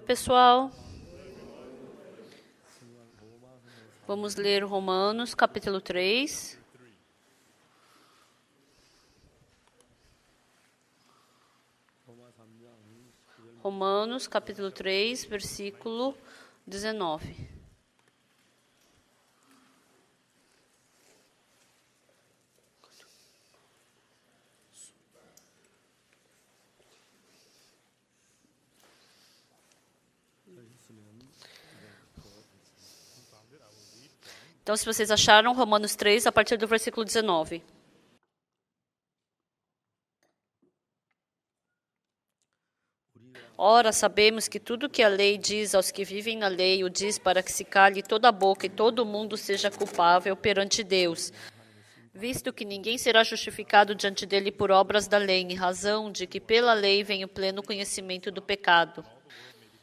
pessoal. Vamos ler Romanos, capítulo 3. Romanos, capítulo 3, versículo 19. Então, se vocês acharam, Romanos 3, a partir do versículo 19. Ora, sabemos que tudo que a lei diz aos que vivem na lei, o diz para que se cale toda a boca e todo o mundo seja culpável perante Deus, visto que ninguém será justificado diante dele por obras da lei, em razão de que pela lei vem o pleno conhecimento do pecado.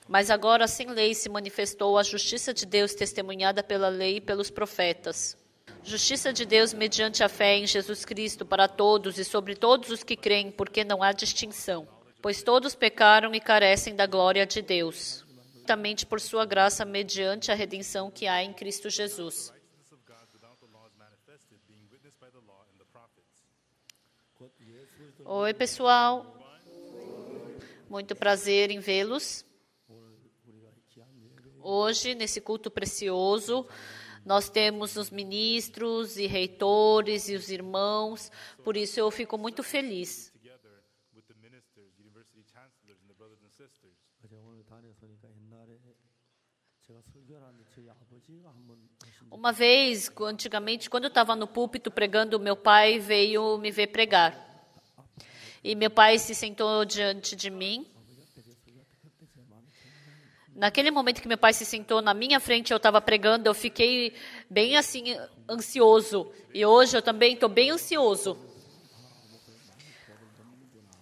Mas agora, sem lei, se manifestou a justiça de Deus testemunhada pela lei e pelos profetas. Justiça de Deus mediante a fé em Jesus Cristo para todos e sobre todos os que creem, porque não há distinção. Pois todos pecaram e carecem da glória de Deus, justamente por sua graça mediante a redenção que há em Cristo Jesus. Oi, pessoal. Muito prazer em vê-los. Hoje, nesse culto precioso, nós temos os ministros e reitores e os irmãos, por isso eu fico muito feliz. Uma vez, antigamente, quando eu estava no púlpito pregando, meu pai veio me ver pregar. E meu pai se sentou diante de mim. Naquele momento que meu pai se sentou na minha frente, eu estava pregando, eu fiquei bem assim, ansioso. E hoje eu também estou bem ansioso.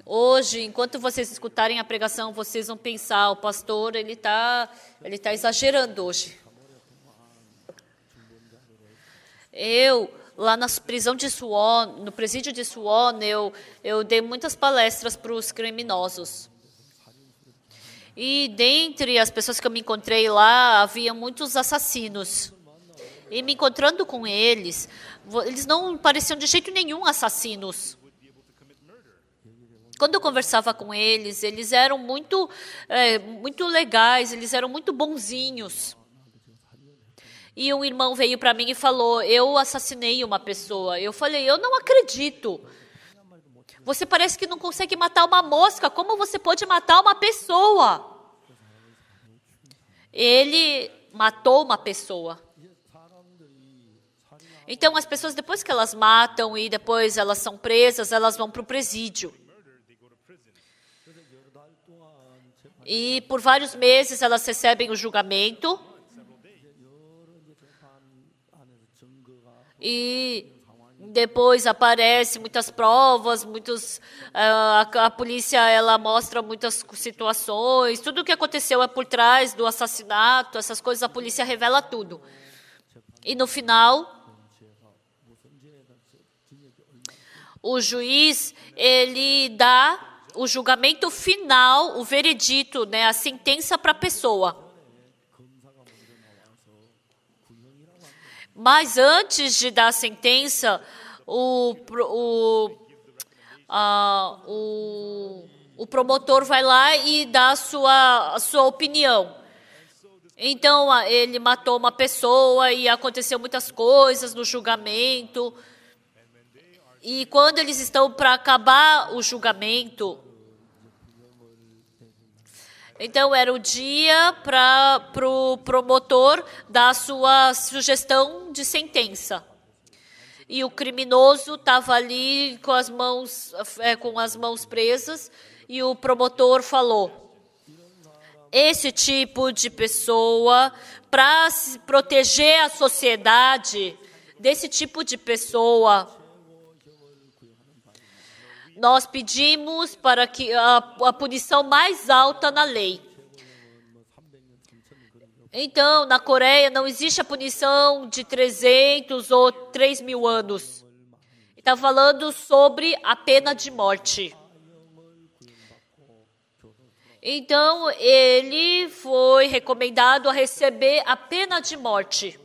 Hoje, enquanto vocês escutarem a pregação, vocês vão pensar, o pastor, ele tá exagerando hoje. Eu, lá na prisão de Suwon, no presídio de Suwon, eu dei muitas palestras para os criminosos. E dentre as pessoas que eu me encontrei lá, havia muitos assassinos. E me encontrando com eles não pareciam de jeito nenhum assassinos. Quando eu conversava com eles eram muito legais, eles eram muito bonzinhos. E um irmão veio para mim e falou, eu assassinei uma pessoa. Eu falei, eu não acredito. Você parece que não consegue matar uma mosca. Como você pode matar uma pessoa? Ele matou uma pessoa. Então, as pessoas, depois que elas matam e depois elas são presas, elas vão para o presídio. E por vários meses elas recebem o julgamento. E depois aparecem muitas provas, a polícia ela mostra muitas situações, tudo o que aconteceu é por trás do assassinato, essas coisas, a polícia revela tudo. E no final, o juiz, ele dá o julgamento final, o veredito, né, a sentença para a pessoa. Mas antes de dar a sentença, o promotor vai lá e dá a sua opinião. Então, ele matou uma pessoa e aconteceu muitas coisas no julgamento. E quando eles estão para acabar o julgamento, então era o dia para o promotor dar a sua sugestão de sentença. E o criminoso estava ali com as mãos presas e o promotor falou, esse tipo de pessoa, para proteger a sociedade desse tipo de pessoa, nós pedimos para que a punição mais alta na lei. Então, na Coreia não existe a punição de 300 ou 3.000 anos. Está falando sobre a pena de morte. Então, ele foi recomendado a receber a pena de morte.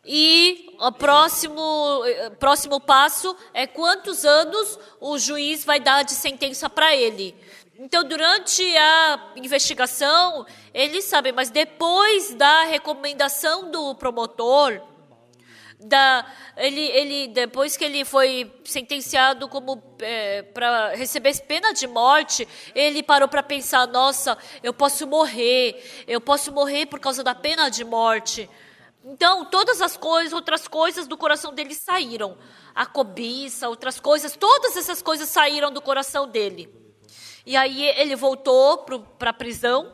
E o próximo passo é quantos anos o juiz vai dar de sentença para ele. Então, durante a investigação, eles sabem, mas depois da recomendação do promotor, depois que ele foi sentenciado para receber pena de morte, ele parou para pensar, nossa, eu posso morrer por causa da pena de morte. Então, todas as outras coisas do coração dele saíram. A cobiça, outras coisas, todas essas coisas saíram do coração dele. E aí ele voltou para a prisão.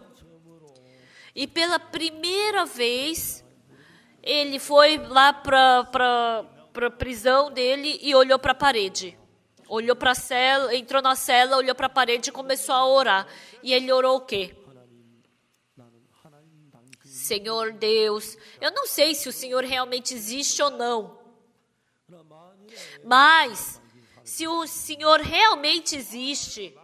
E pela primeira vez, ele foi lá para a prisão dele e olhou para a parede. Olhou para a cela, entrou na cela, olhou para a parede e começou a orar. E ele orou o quê? Senhor Deus, eu não sei se o Senhor realmente existe ou não, mas se o Senhor realmente existe,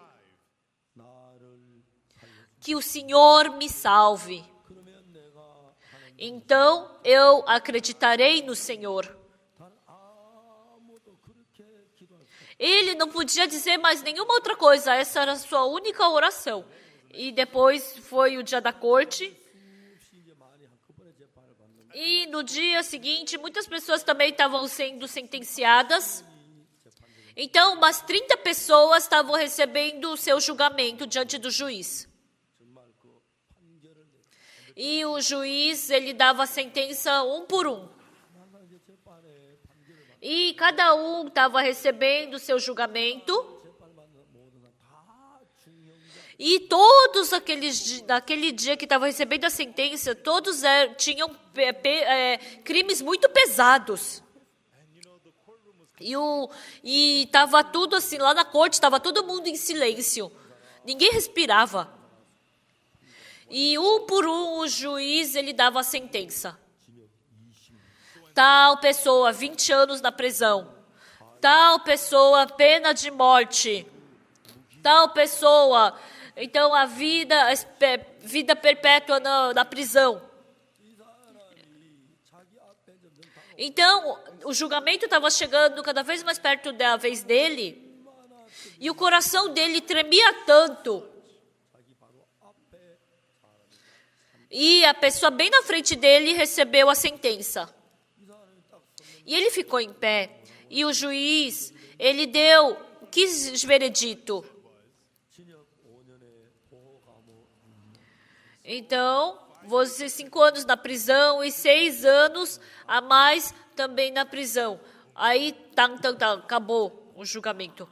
que o Senhor me salve. Então eu acreditarei no Senhor. Ele não podia dizer mais nenhuma outra coisa, essa era a sua única oração. E depois foi o dia da corte. E no dia seguinte, muitas pessoas também estavam sendo sentenciadas. Então, umas 30 pessoas estavam recebendo o seu julgamento diante do juiz. E o juiz, ele dava a sentença um por um. E cada um estava recebendo o seu julgamento. E todos naquele dia que estavam recebendo a sentença, todos tinham crimes muito pesados. E estava tudo assim, lá na corte, estava todo mundo em silêncio. Ninguém respirava. E um por um o juiz, ele dava a sentença. Tal pessoa, 20 anos na prisão. Tal pessoa, pena de morte. Tal pessoa... Então, a vida perpétua na prisão. Então, o julgamento estava chegando cada vez mais perto da vez dele. E o coração dele tremia tanto. E a pessoa bem na frente dele recebeu a sentença. E ele ficou em pé. E o juiz, ele deu que veredito? Então, você 5 anos na prisão e 6 anos a mais também na prisão. Aí, acabou o julgamento.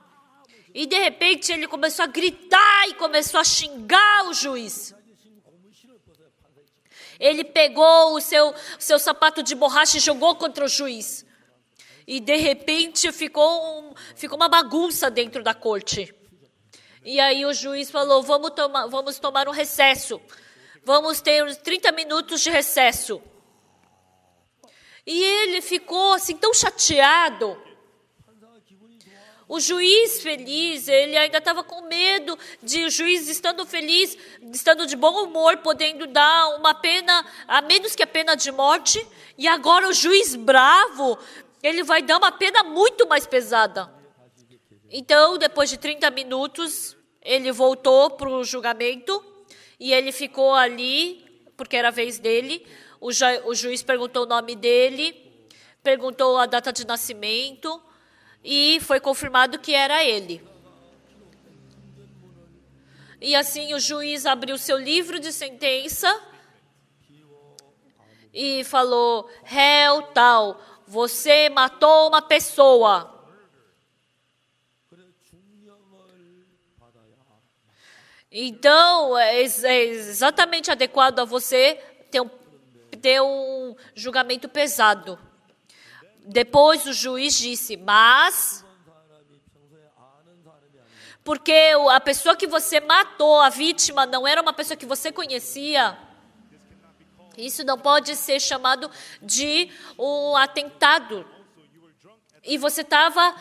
E, de repente, ele começou a gritar e começou a xingar o juiz. Ele pegou o seu sapato de borracha e jogou contra o juiz. E, de repente, ficou uma bagunça dentro da corte. E aí o juiz falou, vamos tomar um recesso. Vamos ter uns 30 minutos de recesso. E ele ficou assim tão chateado. O juiz feliz, ele ainda estava com medo de o juiz estando feliz, estando de bom humor, podendo dar uma pena, a menos que a pena de morte. E agora o juiz bravo, ele vai dar uma pena muito mais pesada. Então, depois de 30 minutos, ele voltou para o julgamento. E ele ficou ali, porque era a vez dele. O juiz perguntou o nome dele, perguntou a data de nascimento, e foi confirmado que era ele. E assim o juiz abriu seu livro de sentença e falou, réu tal, você matou uma pessoa. Então, é exatamente adequado a você ter um julgamento pesado. Depois o juiz disse, mas... Porque a pessoa que você matou, a vítima, não era uma pessoa que você conhecia. Isso não pode ser chamado de um atentado. E você estava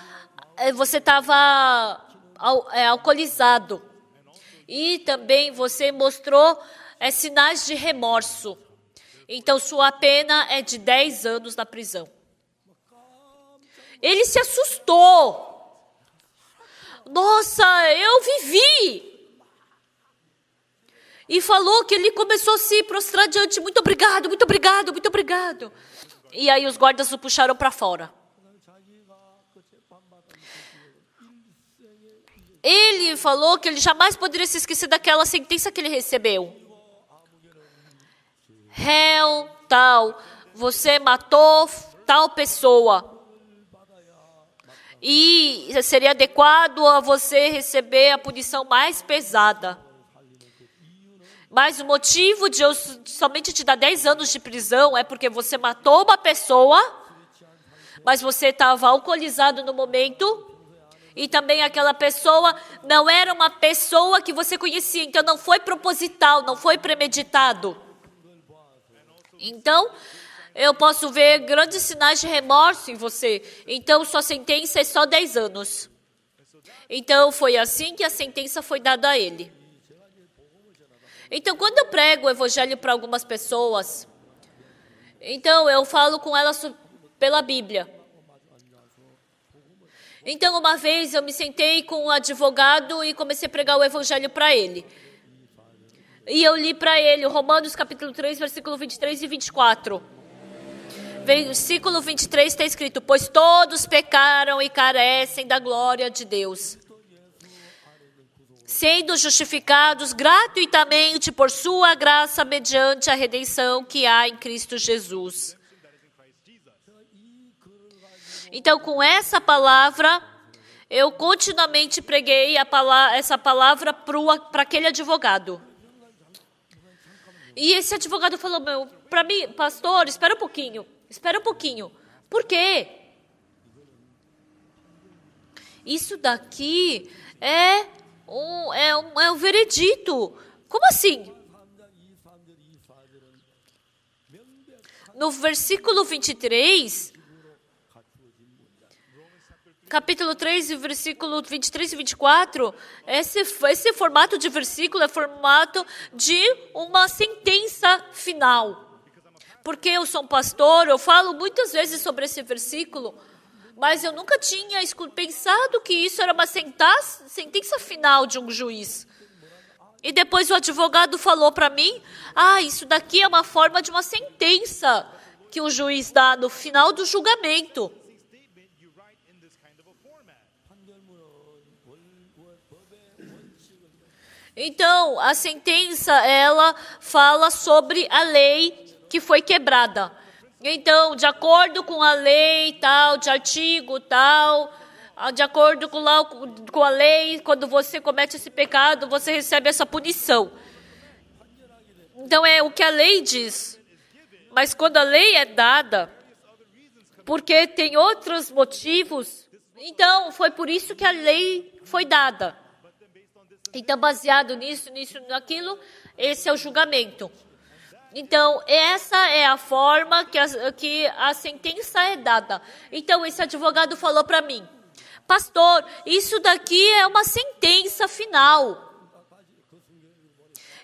alcoolizado. E também você mostrou sinais de remorso. Então, sua pena é de 10 anos na prisão. Ele se assustou. Nossa, eu vivi. E falou que ele começou a se prostrar diante. Muito obrigado, muito obrigado, muito obrigado. E aí os guardas o puxaram para fora. Ele falou que ele jamais poderia se esquecer daquela sentença que ele recebeu. Réu, tal, você matou tal pessoa. E seria adequado a você receber a punição mais pesada. Mas o motivo de eu somente te dar 10 anos de prisão é porque você matou uma pessoa, mas você estava alcoolizado no momento, e também aquela pessoa não era uma pessoa que você conhecia, então não foi proposital, não foi premeditado. Então, eu posso ver grandes sinais de remorso em você. Então, sua sentença é só 10 anos. Então, foi assim que a sentença foi dada a ele. Então, quando eu prego o evangelho para algumas pessoas, então eu falo com elas pela Bíblia. Então, uma vez eu me sentei com um advogado e comecei a pregar o evangelho para ele. E eu li para ele Romanos capítulo 3, versículo 23 e 24. Versículo 23 está escrito: pois todos pecaram e carecem da glória de Deus, sendo justificados gratuitamente por sua graça mediante a redenção que há em Cristo Jesus. Então, com essa palavra, eu continuamente preguei essa palavra para aquele advogado. E esse advogado falou para mim, pastor, espera um pouquinho. Por quê? Isso daqui é um veredito. Como assim? No versículo 23, capítulo 3, versículo 23 e 24, esse formato de versículo é formato de uma sentença final. Porque eu sou um pastor, eu falo muitas vezes sobre esse versículo, mas eu nunca tinha pensado que isso era uma sentença final de um juiz. E depois o advogado falou para mim, isso daqui é uma forma de uma sentença que o juiz dá no final do julgamento. Então, a sentença, ela fala sobre a lei que foi quebrada. Então, de acordo com a lei tal, de artigo tal, de acordo com a lei, quando você comete esse pecado, você recebe essa punição. Então, é o que a lei diz. Mas quando a lei é dada, porque tem outros motivos, então foi por isso que a lei foi dada. Então, baseado nisso, naquilo, esse é o julgamento. Então, essa é a forma que a sentença é dada. Então, esse advogado falou para mim, pastor, isso daqui é uma sentença final.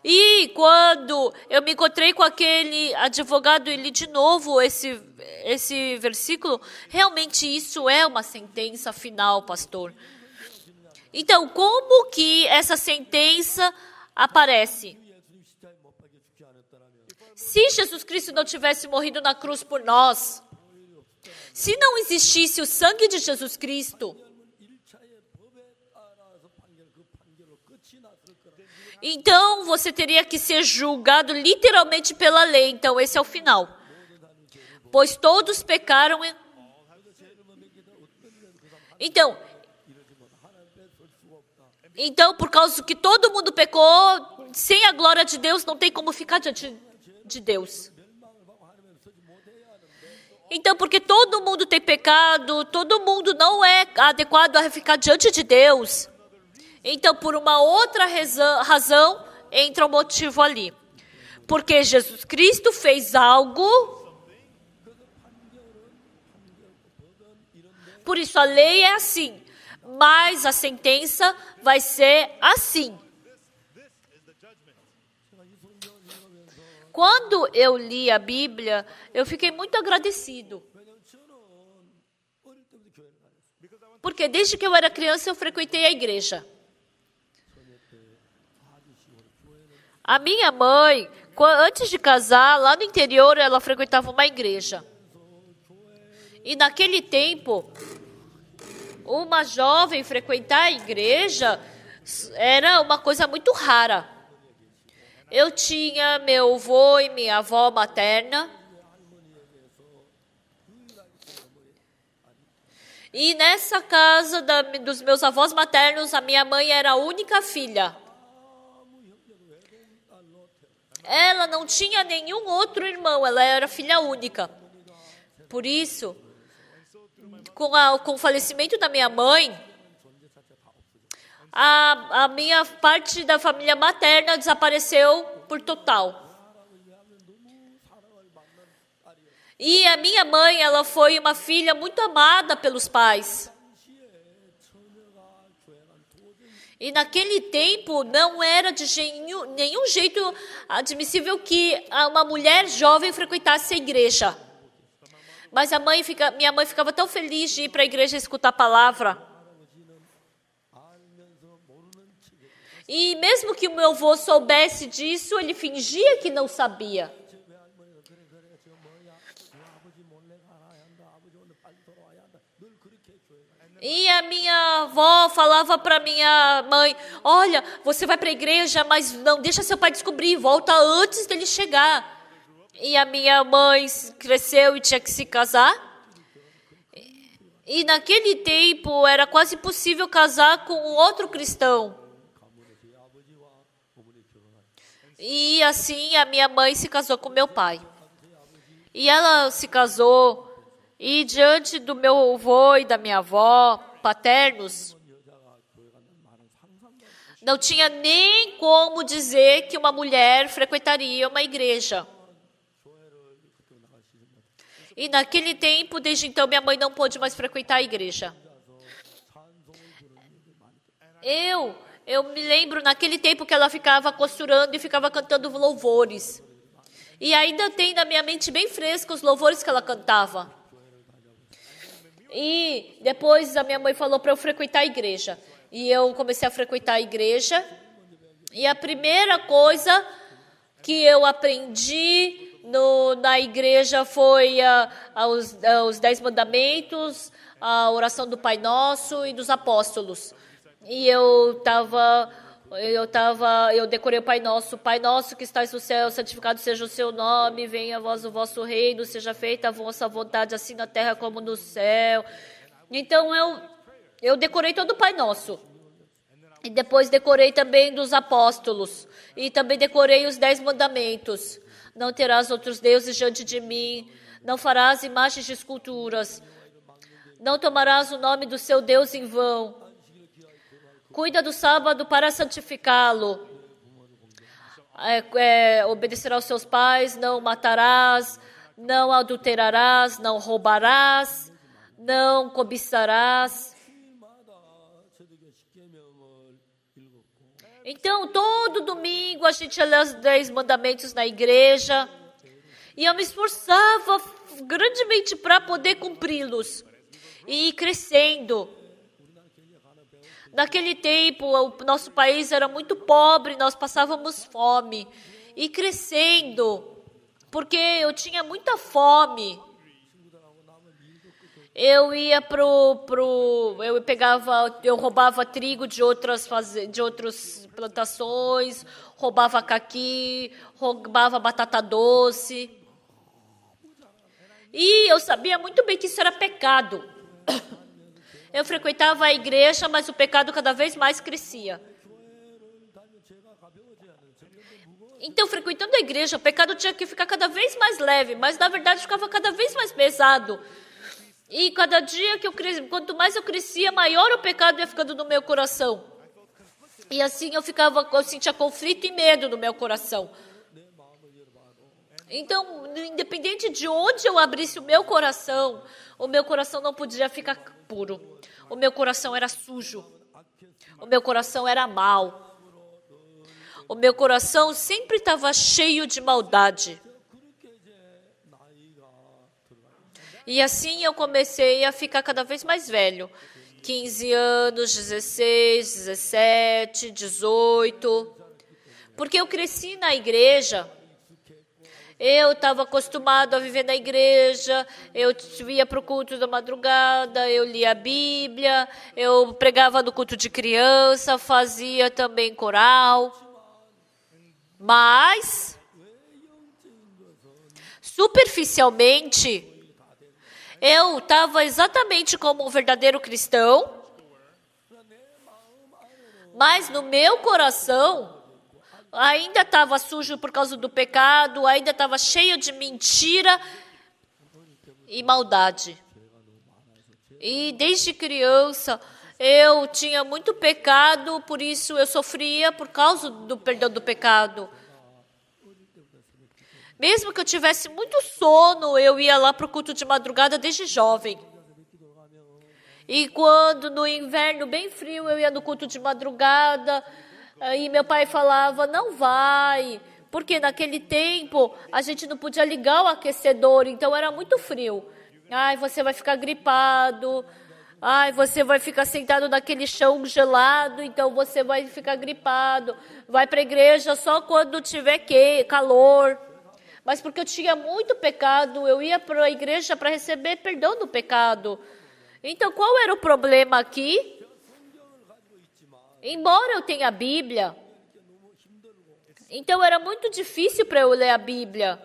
E quando eu me encontrei com aquele advogado e li de novo esse versículo, realmente isso é uma sentença final, pastor. Então, como que essa sentença aparece? Se Jesus Cristo não tivesse morrido na cruz por nós, se não existisse o sangue de Jesus Cristo, então você teria que ser julgado literalmente pela lei. Então, esse é o final. Pois todos pecaram. Então, por causa que todo mundo pecou, sem a glória de Deus, não tem como ficar diante de Deus. Então, porque todo mundo tem pecado, todo mundo não é adequado a ficar diante de Deus. Então, por uma outra razão, entra o motivo ali. Porque Jesus Cristo fez algo. Por isso, a lei é assim. mas a sentença vai ser assim. Quando eu li a Bíblia, eu fiquei muito agradecido. Porque desde que eu era criança, eu frequentei a igreja. A minha mãe, antes de casar, lá no interior, ela frequentava uma igreja. E naquele tempo, uma jovem frequentar a igreja era uma coisa muito rara. Eu tinha meu avô e minha avó materna. E nessa casa dos meus avós maternos, a minha mãe era a única filha. Ela não tinha nenhum outro irmão, ela era filha única. Por isso, com o falecimento da minha mãe, a minha parte da família materna desapareceu por total. E a minha mãe, ela foi uma filha muito amada pelos pais. E naquele tempo não era de nenhum jeito admissível que uma mulher jovem frequentasse a igreja. Mas minha mãe ficava tão feliz de ir para a igreja escutar a palavra. E mesmo que o meu avô soubesse disso, ele fingia que não sabia. E a minha avó falava para minha mãe, olha, você vai para a igreja, mas não deixa seu pai descobrir, volta antes dele chegar. E a minha mãe cresceu e tinha que se casar. E naquele tempo era quase impossível casar com um outro cristão. E assim a minha mãe se casou com meu pai. E ela se casou, e diante do meu avô e da minha avó paternos, não tinha nem como dizer que uma mulher frequentaria uma igreja. E naquele tempo, desde então, minha mãe não pôde mais frequentar a igreja. Eu me lembro naquele tempo que ela ficava costurando e ficava cantando louvores. E ainda tem na minha mente bem fresco os louvores que ela cantava. E depois a minha mãe falou para eu frequentar a igreja. E eu comecei a frequentar a igreja. E a primeira coisa que eu aprendi na igreja foi os 10 mandamentos, a oração do Pai Nosso e dos apóstolos. E eu decorei o Pai Nosso que estais no céu, santificado seja o seu nome, venha a vós o vosso reino, seja feita a vossa vontade, assim na terra como no céu. Então, eu decorei todo o Pai Nosso. E depois decorei também dos apóstolos. E também decorei os 10 mandamentos. Não terás outros deuses diante de mim, não farás imagens de esculturas, não tomarás o nome do seu Deus em vão. Cuida do sábado para santificá-lo. Obedecerá aos seus pais, não matarás, não adulterarás, não roubarás, não cobiçarás. Então, todo domingo a gente lê os 10 mandamentos na igreja. E eu me esforçava grandemente para poder cumpri-los. E ir crescendo. Naquele tempo, o nosso país era muito pobre, nós passávamos fome. E crescendo, porque eu tinha muita fome. Eu roubava trigo de outras plantações, roubava caqui, roubava batata doce. E eu sabia muito bem que isso era pecado. Eu frequentava a igreja, mas o pecado cada vez mais crescia. Então, frequentando a igreja, o pecado tinha que ficar cada vez mais leve, mas na verdade ficava cada vez mais pesado. E cada dia quanto mais eu crescia, maior o pecado ia ficando no meu coração. E assim eu sentia conflito e medo no meu coração. Então, independente de onde eu abrisse o meu coração não podia ficar puro. O meu coração era sujo. O meu coração era mau. O meu coração sempre estava cheio de maldade. E assim eu comecei a ficar cada vez mais velho. 15 anos, 16, 17, 18. Porque eu cresci na igreja. Eu estava acostumado a viver na igreja, eu ia para o culto da madrugada, eu lia a Bíblia, eu pregava no culto de criança, fazia também coral. Mas, superficialmente, eu estava exatamente como um verdadeiro cristão, mas no meu coração ainda estava sujo por causa do pecado, ainda estava cheio de mentira e maldade. E desde criança eu tinha muito pecado, por isso eu sofria por causa do perdão do pecado. Mesmo que eu tivesse muito sono, eu ia lá para o culto de madrugada desde jovem. E quando no inverno bem frio eu ia no culto de madrugada, e meu pai falava, não vai, porque naquele tempo a gente não podia ligar o aquecedor, então era muito frio. Ai, você vai ficar gripado, ai, você vai ficar sentado naquele chão gelado, então você vai ficar gripado. Vai para a igreja só quando tiver calor. Mas porque eu tinha muito pecado, eu ia para a igreja para receber perdão do pecado. Então qual era o problema aqui? Embora eu tenha a Bíblia, então era muito difícil para eu ler a Bíblia.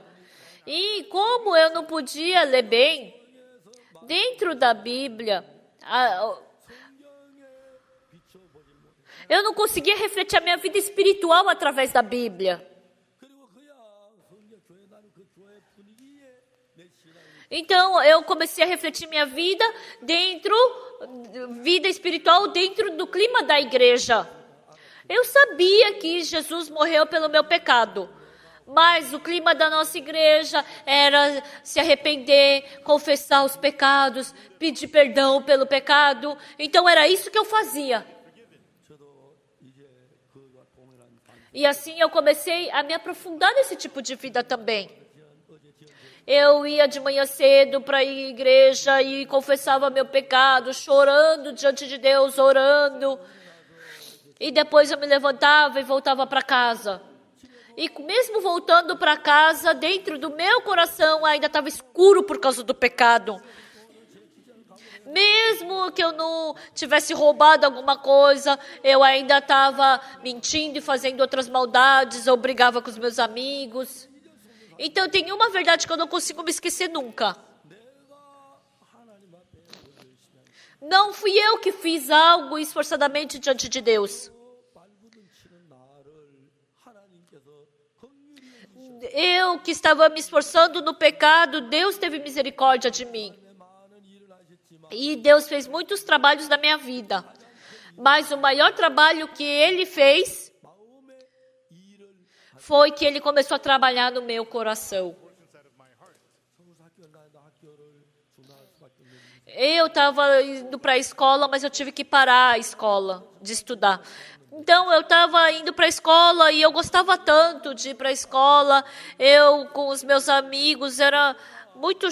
E como eu não podia ler bem, dentro da Bíblia, eu não conseguia refletir a minha vida espiritual através da Bíblia. Então eu comecei a refletir minha vida vida espiritual dentro do clima da igreja. Eu sabia que Jesus morreu pelo meu pecado, mas o clima da nossa igreja era se arrepender, confessar os pecados, pedir perdão pelo pecado. Então era isso que eu fazia. E assim eu comecei a me aprofundar nesse tipo de vida também. Eu ia de manhã cedo para a igreja e confessava meu pecado, chorando diante de Deus, orando. E depois eu me levantava e voltava para casa. E mesmo voltando para casa, dentro do meu coração ainda estava escuro por causa do pecado. Mesmo que eu não tivesse roubado alguma coisa, eu ainda estava mentindo e fazendo outras maldades, eu brigava com os meus amigos. Então tem uma verdade que eu não consigo me esquecer nunca. Não fui eu que fiz algo esforçadamente diante de Deus. Eu que estava me esforçando no pecado, Deus teve misericórdia de mim. E Deus fez muitos trabalhos na minha vida. Mas o maior trabalho que Ele fez foi que Ele começou a trabalhar no meu coração. Eu estava indo para a escola, mas eu tive que parar a escola de estudar. Então, eu estava indo para a escola e eu gostava tanto de ir para a escola. Eu, com os meus amigos, era muito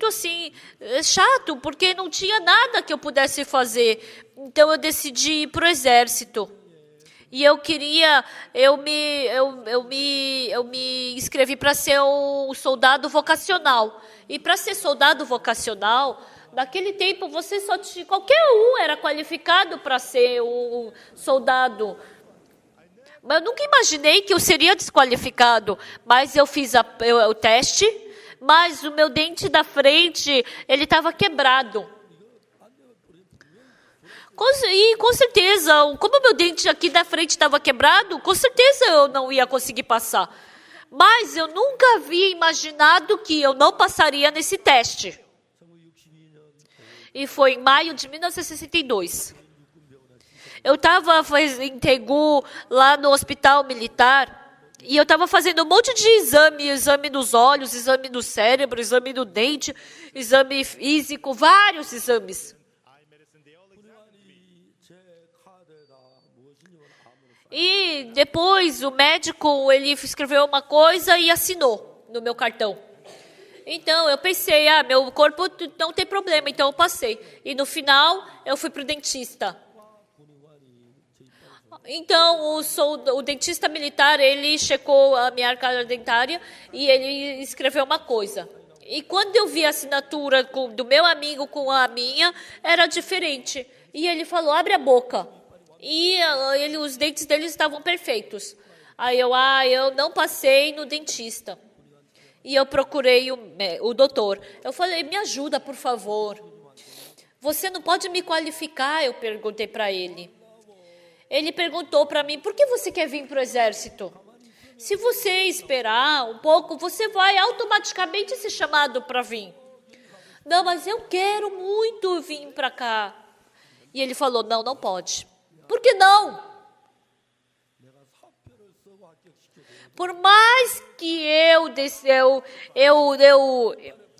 assim, chato, porque não tinha nada que eu pudesse fazer. Então, eu decidi ir para o exército. E eu me inscrevi para ser um soldado vocacional. E para ser soldado vocacional, naquele tempo qualquer um era qualificado para ser um soldado. Mas eu nunca imaginei que eu seria desqualificado. Mas eu fiz o teste, mas o meu dente da frente, ele estava quebrado. E com certeza, como o meu dente aqui da frente estava quebrado, com certeza eu não ia conseguir passar. Mas eu nunca havia imaginado que eu não passaria nesse teste. E foi em maio de 1962. Eu estava em Tegu, lá no hospital militar, E eu estava fazendo um monte de exame dos olhos, exame do cérebro, exame do dente, exame físico, vários exames. E depois o médico, ele escreveu uma coisa e assinou no meu cartão. Então eu pensei, meu corpo não tem problema, então eu passei. E no final eu fui para o dentista. Então o dentista militar, ele checou a minha arcada dentária e ele escreveu uma coisa. E quando eu vi a assinatura do meu amigo com a minha, era diferente. E ele falou, abre a boca. E os dentes dele estavam perfeitos. Aí eu não passei no dentista. E eu procurei o doutor. Eu falei, me ajuda, por favor. Você não pode me qualificar? Eu perguntei para ele. Ele perguntou para mim, por que você quer vir para o exército? Se você esperar um pouco, você vai automaticamente ser chamado para vir. Não, mas eu quero muito vir para cá. E ele falou, não pode. Por que não? Por mais que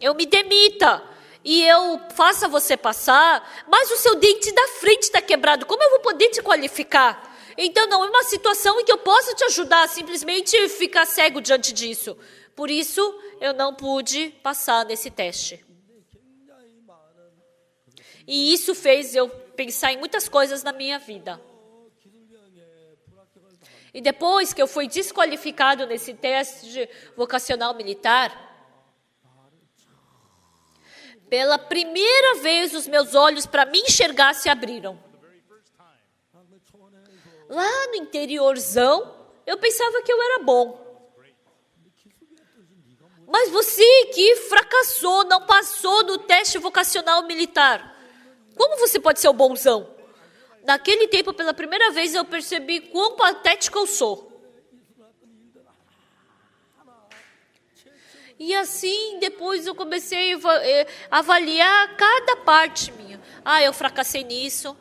eu me demita e eu faça você passar, mas o seu dente da frente está quebrado. Como eu vou poder te qualificar? Então não é uma situação em que eu possa te ajudar, simplesmente ficar cego diante disso. Por isso, eu não pude passar nesse teste. E isso fez eu pensar em muitas coisas na minha vida. E depois que eu fui desqualificado nesse teste vocacional militar, pela primeira vez os meus olhos para me enxergar se abriram. Lá no interiorzão, eu pensava que eu era bom. Mas você que fracassou, não passou no teste vocacional militar, como você pode ser o bonzão? Naquele tempo, pela primeira vez, eu percebi quão patético eu sou. E assim, depois eu comecei a avaliar cada parte minha. Eu fracassei nisso.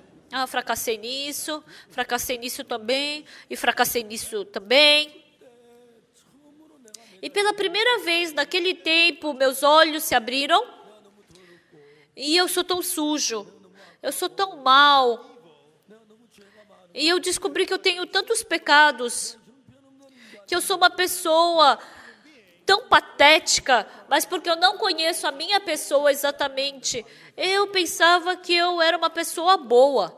Fracassei nisso também, e fracassei nisso também. E pela primeira vez, naquele tempo, meus olhos se abriram. E eu sou tão sujo, eu sou tão mal. E eu descobri que eu tenho tantos pecados, que eu sou uma pessoa tão patética, mas porque eu não conheço a minha pessoa exatamente, eu pensava que eu era uma pessoa boa.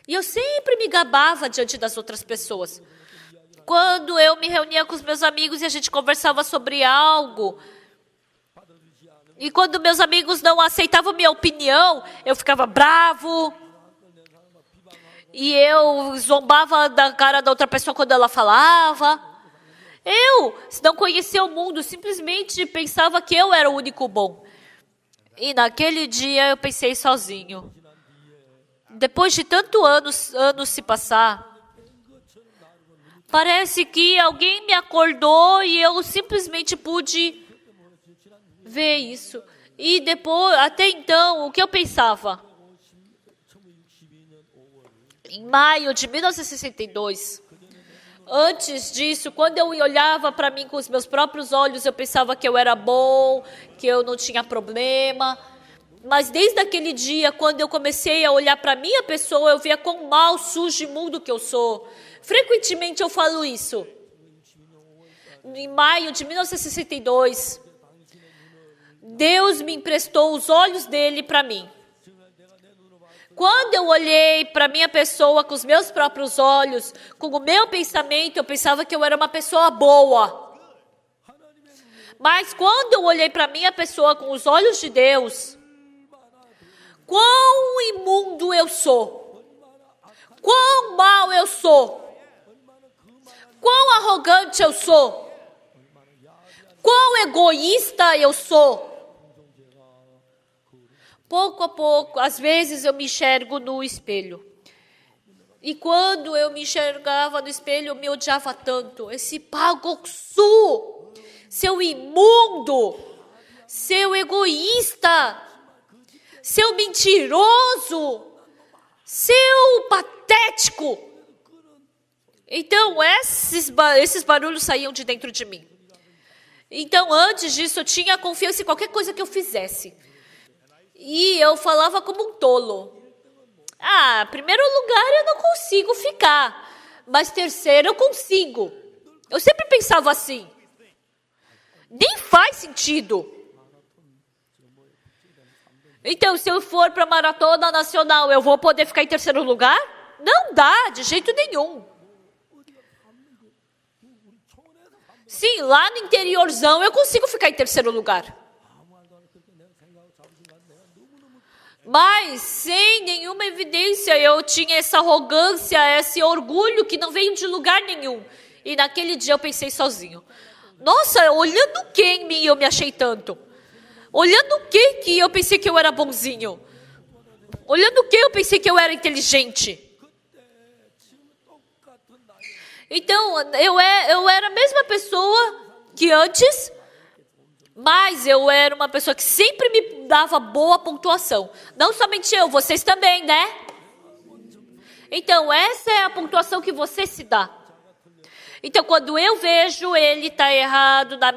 E eu sempre me gabava diante das outras pessoas. Quando eu me reunia com os meus amigos e a gente conversava sobre algo, e quando meus amigos não aceitavam minha opinião, eu ficava bravo. E eu zombava da cara da outra pessoa quando ela falava. Eu, se não conhecia o mundo, simplesmente pensava que eu era o único bom. E naquele dia eu pensei sozinho. Depois de tantos anos se passar, parece que alguém me acordou e eu simplesmente pude ver isso. E depois, até então, o que eu pensava? Em maio de 1962, antes disso, quando eu olhava para mim com os meus próprios olhos, eu pensava que eu era bom, que eu não tinha problema. Mas desde aquele dia, quando eu comecei a olhar para a minha pessoa, eu via quão mal, sujo e imundo que eu sou. Frequentemente eu falo isso. Em maio de 1962, Deus me emprestou os olhos dele para mim. Quando eu olhei para a minha pessoa com os meus próprios olhos, com o meu pensamento, eu pensava que eu era uma pessoa boa. Mas quando eu olhei para a minha pessoa com os olhos de Deus, quão imundo eu sou, quão mal eu sou, quão arrogante eu sou, quão egoísta eu sou. Pouco a pouco, às vezes eu me enxergo no espelho. E quando eu me enxergava no espelho, eu me odiava tanto. Esse Pagoksu, seu imundo, seu egoísta, seu mentiroso, seu patético. Então, esses barulhos saíam de dentro de mim. Então, antes disso, eu tinha confiança em qualquer coisa que eu fizesse. E eu falava como um tolo. Primeiro lugar eu não consigo ficar, mas terceiro eu consigo. Eu sempre pensava assim. Nem faz sentido. Então, se eu for para a maratona nacional, eu vou poder ficar em terceiro lugar? Não dá, de jeito nenhum. Sim, lá no interiorzão eu consigo ficar em terceiro lugar. Mas, sem nenhuma evidência, eu tinha essa arrogância, esse orgulho que não veio de lugar nenhum. E naquele dia eu pensei sozinho. Nossa, olhando o que em mim eu me achei tanto? Olhando o que eu pensei que eu era bonzinho? Olhando o que eu pensei que eu era inteligente? Então, eu era a mesma pessoa que antes, mas eu era uma pessoa que sempre me dava boa pontuação. Não somente eu, vocês também, né? Então, essa é a pontuação que você se dá. Então, quando eu vejo ele está errado, na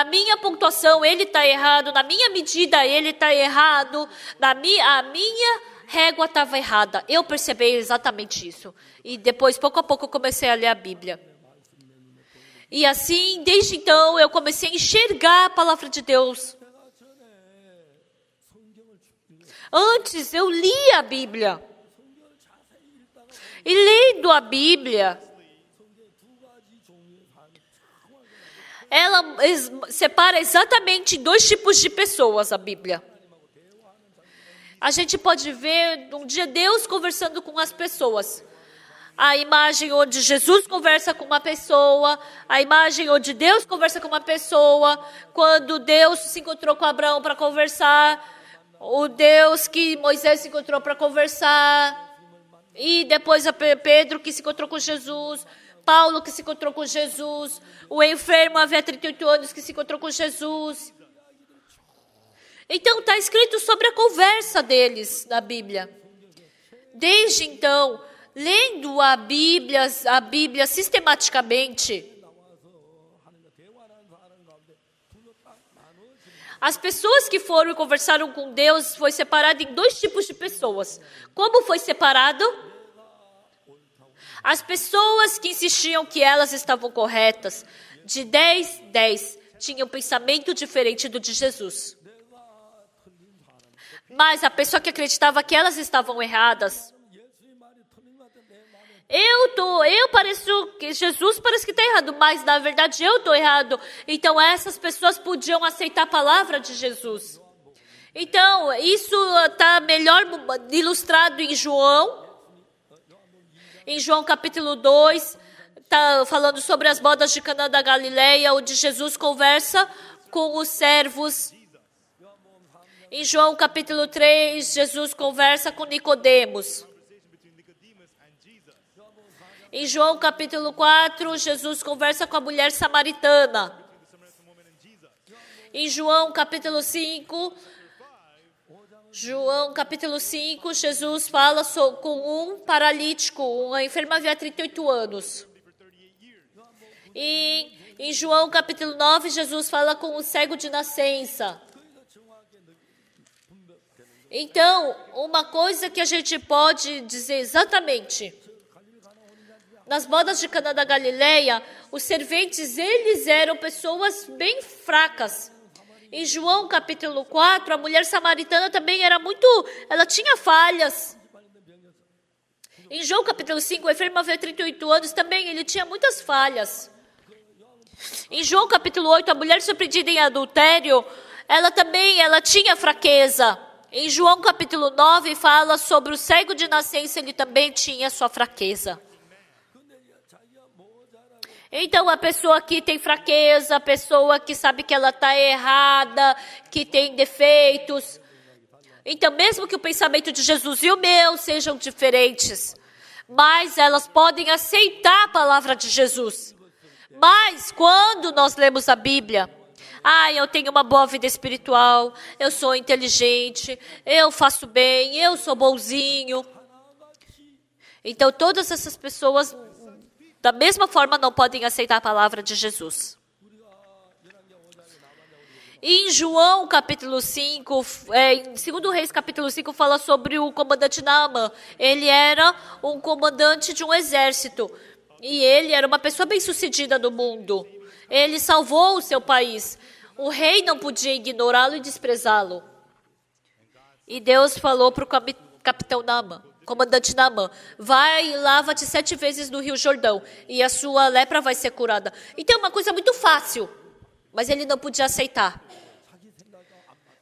minha pontuação ele está errado, na minha medida ele está errado, a minha régua estava errada. Eu percebi exatamente isso. E depois, pouco a pouco, eu comecei a ler a Bíblia. E assim, desde então, eu comecei a enxergar a palavra de Deus. Antes, eu lia a Bíblia. E lendo a Bíblia, ela separa exatamente dois tipos de pessoas, a Bíblia. A gente pode ver um dia Deus conversando com as pessoas. A imagem onde Jesus conversa com uma pessoa, a imagem onde Deus conversa com uma pessoa, quando Deus se encontrou com Abraão para conversar, o Deus que Moisés se encontrou para conversar, e depois Pedro que se encontrou com Jesus, Paulo que se encontrou com Jesus, o enfermo havia 38 anos que se encontrou com Jesus. Então está escrito sobre a conversa deles na Bíblia. Desde então, lendo a Bíblia sistematicamente, as pessoas que foram e conversaram com Deus foi separado em dois tipos de pessoas. Como foi separado? As pessoas que insistiam que elas estavam corretas, de 10, tinham um pensamento diferente do de Jesus. Mas a pessoa que acreditava que elas estavam erradas, Jesus parece que está errado, mas na verdade eu estou errado. Então essas pessoas podiam aceitar a palavra de Jesus. Então isso está melhor ilustrado em João. Em João capítulo 2, está falando sobre as bodas de Caná da Galileia, onde Jesus conversa com os servos. Em João capítulo 3, Jesus conversa com Nicodemos. Em João capítulo 4, Jesus conversa com a mulher samaritana. Em João capítulo 5, Jesus fala com um paralítico, uma enferma havia 38 anos. E em João capítulo 9, Jesus fala com um cego de nascença. Então, uma coisa que a gente pode dizer exatamente, nas bodas de Caná da Galileia, os serventes, eles eram pessoas bem fracas. Em João capítulo 4, a mulher samaritana também ela tinha falhas. Em João capítulo 5, o enfermo havia 38 anos, também ele tinha muitas falhas. Em João capítulo 8, a mulher surpreendida em adultério, ela tinha fraqueza. Em João capítulo 9, fala sobre o cego de nascença, ele também tinha sua fraqueza. Então, a pessoa que tem fraqueza, a pessoa que sabe que ela está errada, que tem defeitos. Então, mesmo que o pensamento de Jesus e o meu sejam diferentes, mas elas podem aceitar a palavra de Jesus. Mas, quando nós lemos a Bíblia, eu tenho uma boa vida espiritual, eu sou inteligente, eu faço bem, eu sou bonzinho. Então, todas essas pessoas da mesma forma não podem aceitar a palavra de Jesus. E em João capítulo 5, em 2 Reis capítulo 5, fala sobre o comandante Naamã. Ele era um comandante de um exército. E ele era uma pessoa bem-sucedida no mundo. Ele salvou o seu país. O rei não podia ignorá-lo e desprezá-lo. E Deus falou para o capitão Naamã, comandante Naamã, vai e lava-te 7 vezes no Rio Jordão, e a sua lepra vai ser curada. Então é uma coisa muito fácil, mas ele não podia aceitar.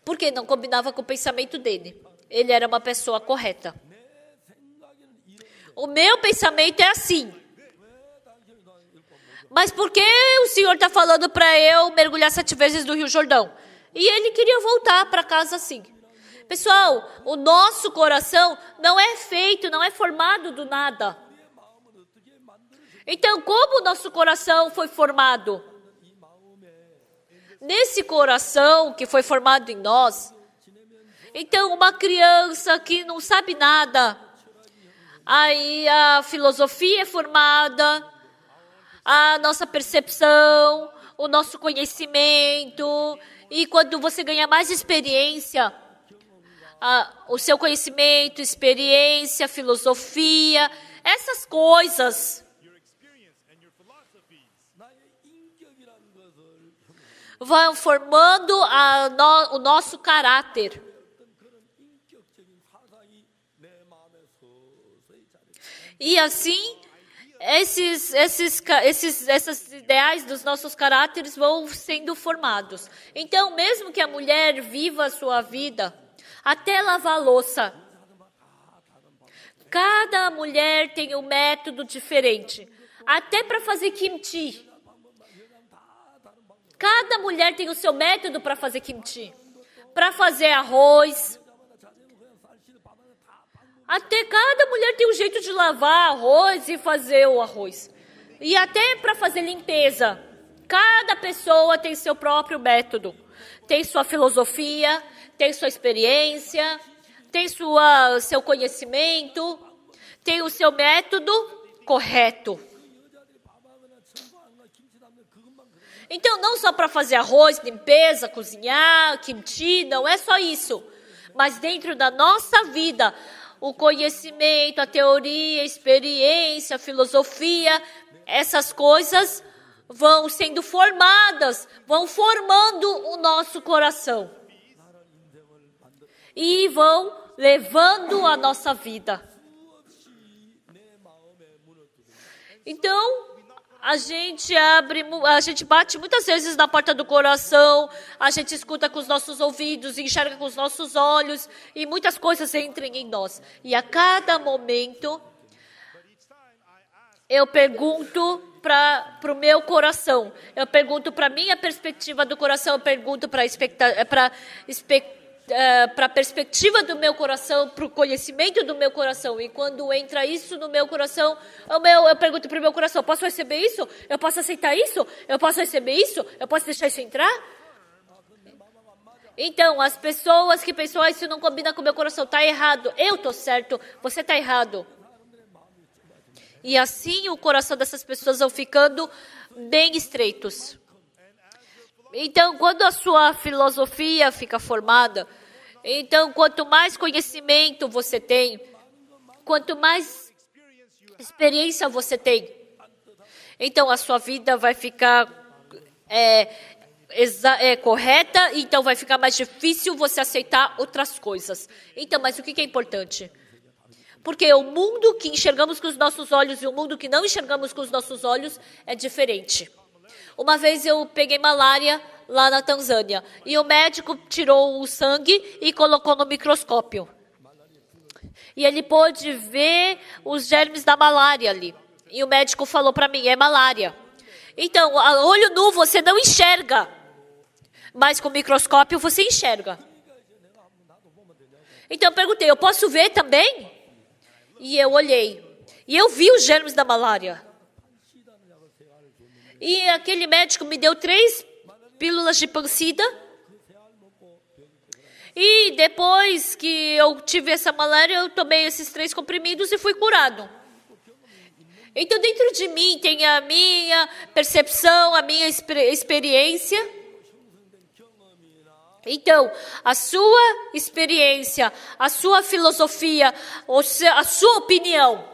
Porque não combinava com o pensamento dele. Ele era uma pessoa correta. O meu pensamento é assim. Mas por que o Senhor está falando para eu mergulhar 7 vezes no Rio Jordão? E ele queria voltar para casa assim. Pessoal, o nosso coração não é feito, não é formado do nada. Então, como o nosso coração foi formado? Nesse coração que foi formado em nós, então uma criança que não sabe nada, aí a filosofia é formada, a nossa percepção, o nosso conhecimento, e quando você ganha mais experiência, o seu conhecimento, experiência, filosofia, essas coisas vão formando o nosso caráter. E assim, esses ideais dos nossos caráteres vão sendo formados. Então, mesmo que a mulher viva a sua vida, até lavar louça, cada mulher tem um método diferente. Até para fazer kimchi. Cada mulher tem o seu método para fazer kimchi. Para fazer arroz. Até cada mulher tem um jeito de lavar arroz e fazer o arroz. E até para fazer limpeza. Cada pessoa tem seu próprio método. Tem sua filosofia, tem sua experiência, tem seu conhecimento, tem o seu método correto. Então, não só para fazer arroz, limpeza, cozinhar, kimchi, não é só isso. Mas dentro da nossa vida, o conhecimento, a teoria, a experiência, a filosofia, essas coisas vão sendo formadas, vão formando o nosso coração. E vão levando a nossa vida. Então, a gente bate muitas vezes na porta do coração, a gente escuta com os nossos ouvidos, enxerga com os nossos olhos, e muitas coisas entram em nós. E a cada momento, eu pergunto para o meu coração, eu pergunto para a minha perspectiva do coração, eu pergunto para a perspectiva do meu coração, para o conhecimento do meu coração. E quando entra isso no meu coração, eu pergunto para o meu coração, posso receber isso? Eu posso aceitar isso? Eu posso receber isso? Eu posso deixar isso entrar? Então, as pessoas que pensam, isso não combina com o meu coração, está errado. Eu estou certo, você está errado. E assim o coração dessas pessoas vão ficando bem estreitos. Então, quando a sua filosofia fica formada, então, quanto mais conhecimento você tem, quanto mais experiência você tem, então a sua vida vai ficar correta, então vai ficar mais difícil você aceitar outras coisas. Então, mas o que é importante? Porque o mundo que enxergamos com os nossos olhos e o mundo que não enxergamos com os nossos olhos é diferente. Uma vez eu peguei malária lá na Tanzânia e o médico tirou o sangue e colocou no microscópio. E ele pôde ver os germes da malária ali. E o médico falou para mim, é malária. Então, a olho nu você não enxerga, mas com o microscópio você enxerga. Então eu perguntei, eu posso ver também? E eu olhei. E eu vi os germes da malária. E aquele médico me deu 3 pílulas de pancida. E depois que eu tive essa malária, eu tomei esses 3 comprimidos e fui curado. Então, dentro de mim tem a minha percepção, a minha experiência. Então, a sua experiência, a sua filosofia, a sua opinião.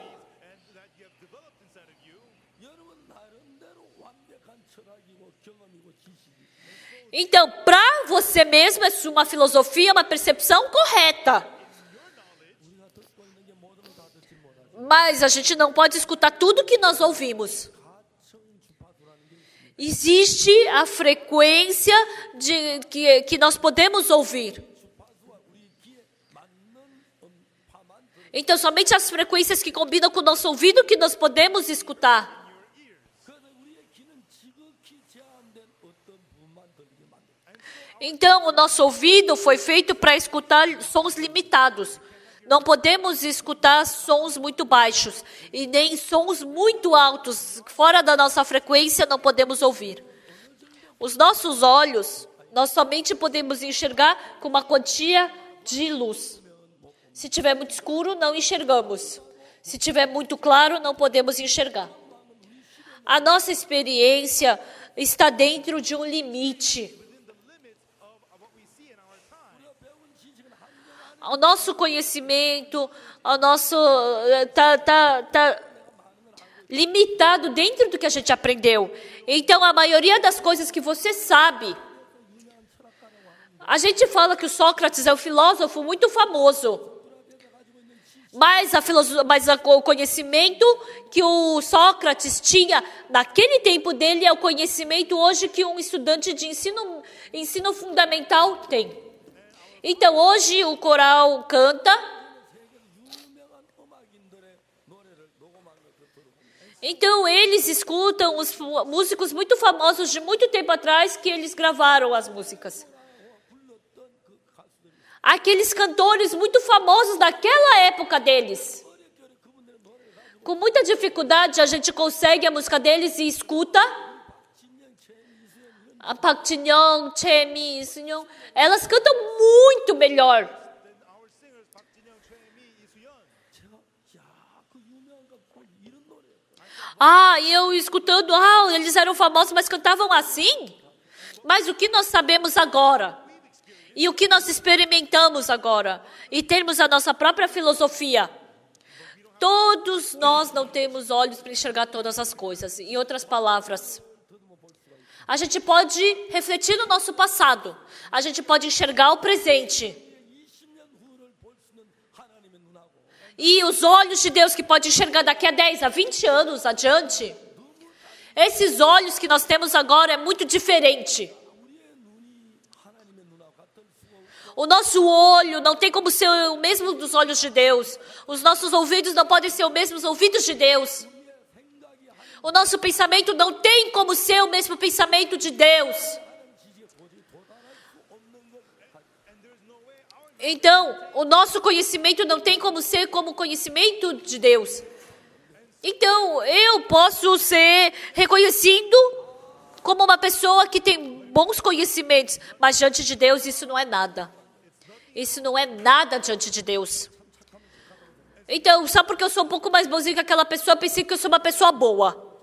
Então, para você mesmo, é uma filosofia, uma percepção correta. Mas a gente não pode escutar tudo que nós ouvimos. Existe a frequência que nós podemos ouvir. Então, somente as frequências que combinam com o nosso ouvido que nós podemos escutar. Então, o nosso ouvido foi feito para escutar sons limitados. Não podemos escutar sons muito baixos e nem sons muito altos. Fora da nossa frequência, não podemos ouvir. Os nossos olhos, nós somente podemos enxergar com uma quantia de luz. Se tiver muito escuro, não enxergamos. Se tiver muito claro, não podemos enxergar. A nossa experiência está dentro de um limite. O nosso conhecimento, tá limitado dentro do que a gente aprendeu. Então, a maioria das coisas que você sabe, a gente fala que o Sócrates é um filósofo muito famoso. Mas o conhecimento que o Sócrates tinha naquele tempo dele é o conhecimento hoje que um estudante de ensino fundamental tem. Então, hoje o coral canta. Então, eles escutam os músicos muito famosos de muito tempo atrás que eles gravaram as músicas. Aqueles cantores muito famosos daquela época deles. Com muita dificuldade, a gente consegue a música deles e escuta. A Park Jin-young, Chemi, Sun-young, elas cantam muito melhor. E eu escutando, eles eram famosos, mas cantavam assim? Mas o que nós sabemos agora? E o que nós experimentamos agora? E temos a nossa própria filosofia. Todos nós não temos olhos para enxergar todas as coisas. Em outras palavras, a gente pode refletir no nosso passado. A gente pode enxergar o presente. E os olhos de Deus que pode enxergar daqui a 10, a 20 anos adiante. Esses olhos que nós temos agora é muito diferente. O nosso olho não tem como ser o mesmo dos olhos de Deus. Os nossos ouvidos não podem ser os mesmos ouvidos de Deus. O nosso pensamento não tem como ser o mesmo pensamento de Deus. Então, o nosso conhecimento não tem como ser como o conhecimento de Deus. Então, eu posso ser reconhecido como uma pessoa que tem bons conhecimentos, mas diante de Deus isso não é nada. Isso não é nada diante de Deus. Então, só porque eu sou um pouco mais bonzinho que aquela pessoa, eu pensei que eu sou uma pessoa boa.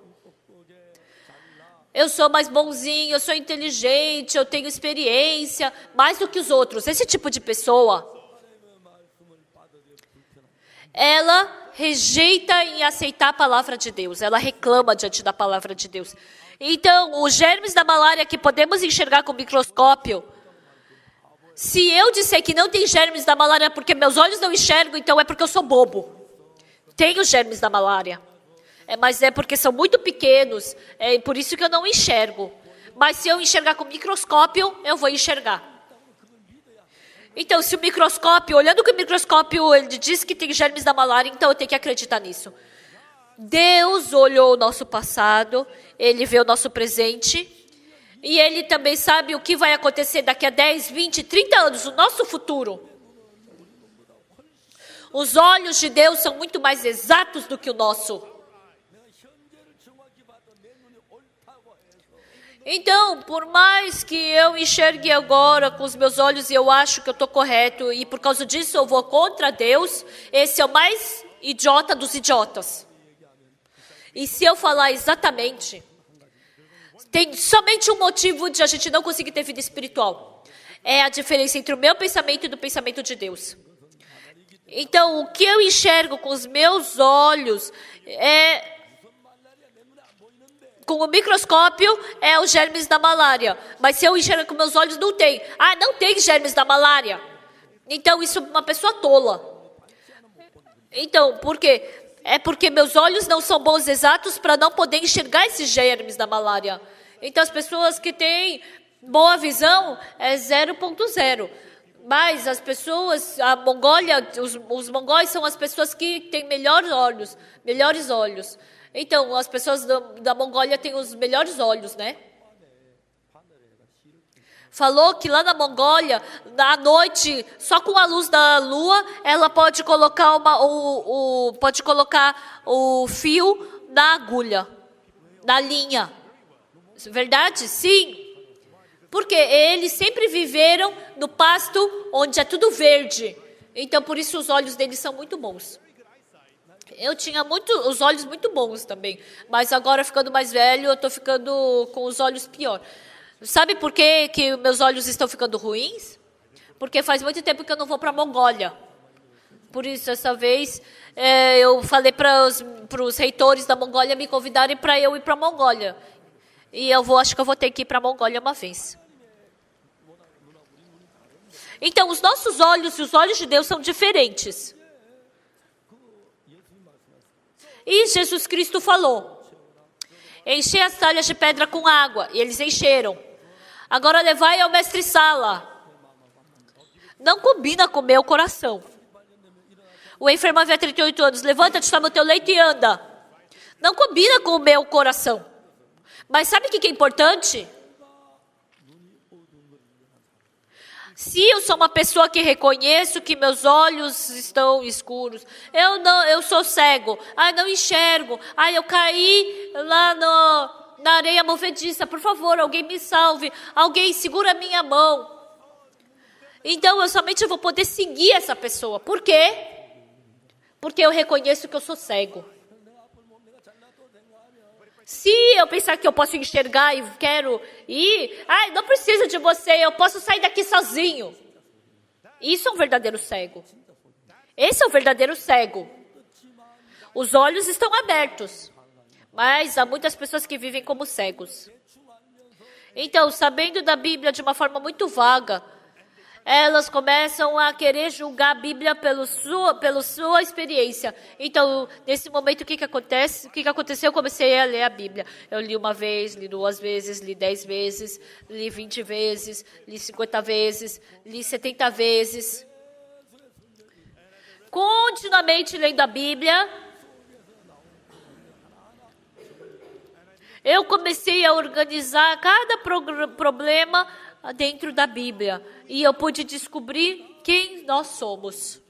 Eu sou mais bonzinho, eu sou inteligente, eu tenho experiência, mais do que os outros. Esse tipo de pessoa, ela rejeita em aceitar a palavra de Deus. Ela reclama diante da palavra de Deus. Então, os germes da malária que podemos enxergar com o microscópio, se eu disser que não tem germes da malária porque meus olhos não enxergam, então é porque eu sou bobo. Tem os germes da malária. Mas é porque são muito pequenos, é por isso que eu não enxergo. Mas se eu enxergar com o microscópio, eu vou enxergar. Então, se o microscópio, olhando com o microscópio, ele diz que tem germes da malária, então eu tenho que acreditar nisso. Deus olhou o nosso passado, Ele vê o nosso presente, e Ele também sabe o que vai acontecer daqui a 10, 20, 30 anos, o nosso futuro. Os olhos de Deus são muito mais exatos do que o nosso. Então, por mais que eu enxergue agora com os meus olhos e eu acho que eu estou correto e por causa disso eu vou contra Deus, esse é o mais idiota dos idiotas. E se eu falar exatamente, tem somente um motivo de a gente não conseguir ter vida espiritual. É a diferença entre o meu pensamento e do pensamento de Deus. Então, o que eu enxergo com os meus olhos com o microscópio é os germes da malária. Mas se eu enxergo com meus olhos, não tem. Ah, não tem germes da malária. Então, isso é uma pessoa tola. Então, por quê? É porque meus olhos não são bons exatos para não poder enxergar esses germes da malária. Então, as pessoas que têm boa visão é 0,0. Mas as pessoas, a Mongólia, os mongóis são as pessoas que têm melhores olhos. Então, as pessoas da Mongólia têm os melhores olhos, né? Falou que lá na Mongólia, à noite, só com a luz da lua, ela pode colocar o fio na agulha, na linha. Verdade? Sim. Porque eles sempre viveram no pasto onde é tudo verde. Então, por isso, os olhos deles são muito bons. Eu tinha os olhos muito bons também. Mas agora, ficando mais velho, eu estou ficando com os olhos pior. Sabe por que meus olhos estão ficando ruins? Porque faz muito tempo que eu não vou para a Mongólia. Por isso, essa vez, eu falei para os reitores da Mongólia me convidarem para eu ir para a Mongólia. E acho que eu vou ter que ir para a Mongólia uma vez. Então, os nossos olhos e os olhos de Deus são diferentes. E Jesus Cristo falou: enchei as talhas de pedra com água. E eles encheram. Agora levai ao mestre Sala. Não combina com o meu coração. O enfermo havia 38 anos. Levanta-te, toma o teu leito e anda. Não combina com o meu coração. Mas sabe o que é importante? Se eu sou uma pessoa que reconheço que meus olhos estão escuros, eu sou cego, não enxergo, eu caí lá na areia movediça, por favor, alguém me salve, alguém segura a minha mão. Então eu somente vou poder seguir essa pessoa. Por quê? Porque eu reconheço que eu sou cego. Se eu pensar que eu posso enxergar e quero ir, não precisa de você, eu posso sair daqui sozinho. Isso é um verdadeiro cego. Esse é o verdadeiro cego. Os olhos estão abertos, mas há muitas pessoas que vivem como cegos. Então, sabendo da Bíblia de uma forma muito vaga, elas começam a querer julgar a Bíblia pela sua experiência. Então, nesse momento, o que acontece? O que aconteceu? Eu comecei a ler a Bíblia. Eu li uma vez, li 2 vezes, li 10 vezes, li 20 vezes, li 50 vezes, li 70 vezes. Continuamente lendo a Bíblia. Eu comecei a organizar cada problema dentro da Bíblia. E eu pude descobrir quem nós somos.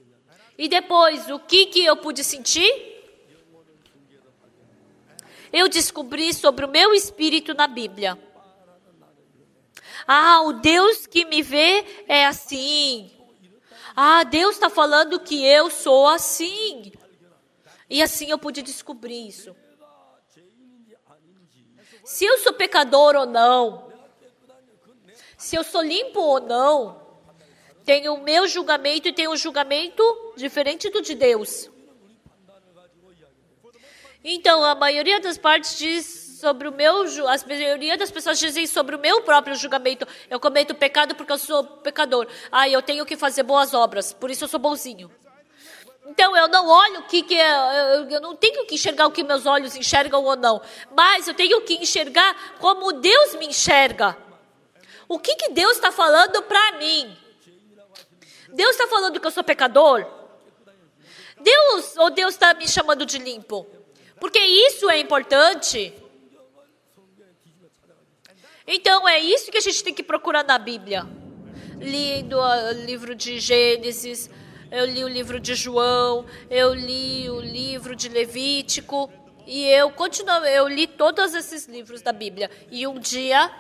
E depois, o que eu pude sentir? Eu descobri sobre o meu espírito na Bíblia. O Deus que me vê é assim. Deus está falando que eu sou assim. E assim eu pude descobrir isso. Se eu sou pecador ou não, se eu sou limpo ou não, tem o meu julgamento e tem um julgamento diferente do de Deus. Então, a maioria das partes diz sobre a maioria das pessoas dizem sobre o meu próprio julgamento. Eu cometo pecado porque eu sou pecador. Eu tenho que fazer boas obras, por isso eu sou bonzinho. Então, eu não olho o que eu não tenho que enxergar o que meus olhos enxergam ou não. Mas eu tenho que enxergar como Deus me enxerga. O que Deus está falando para mim? Deus está falando que eu sou pecador? Deus está me chamando de limpo? Porque isso é importante. Então, é isso que a gente tem que procurar na Bíblia. Lendo o livro de Gênesis, eu li o livro de João, eu li o livro de Levítico, e eu li todos esses livros da Bíblia. E um dia,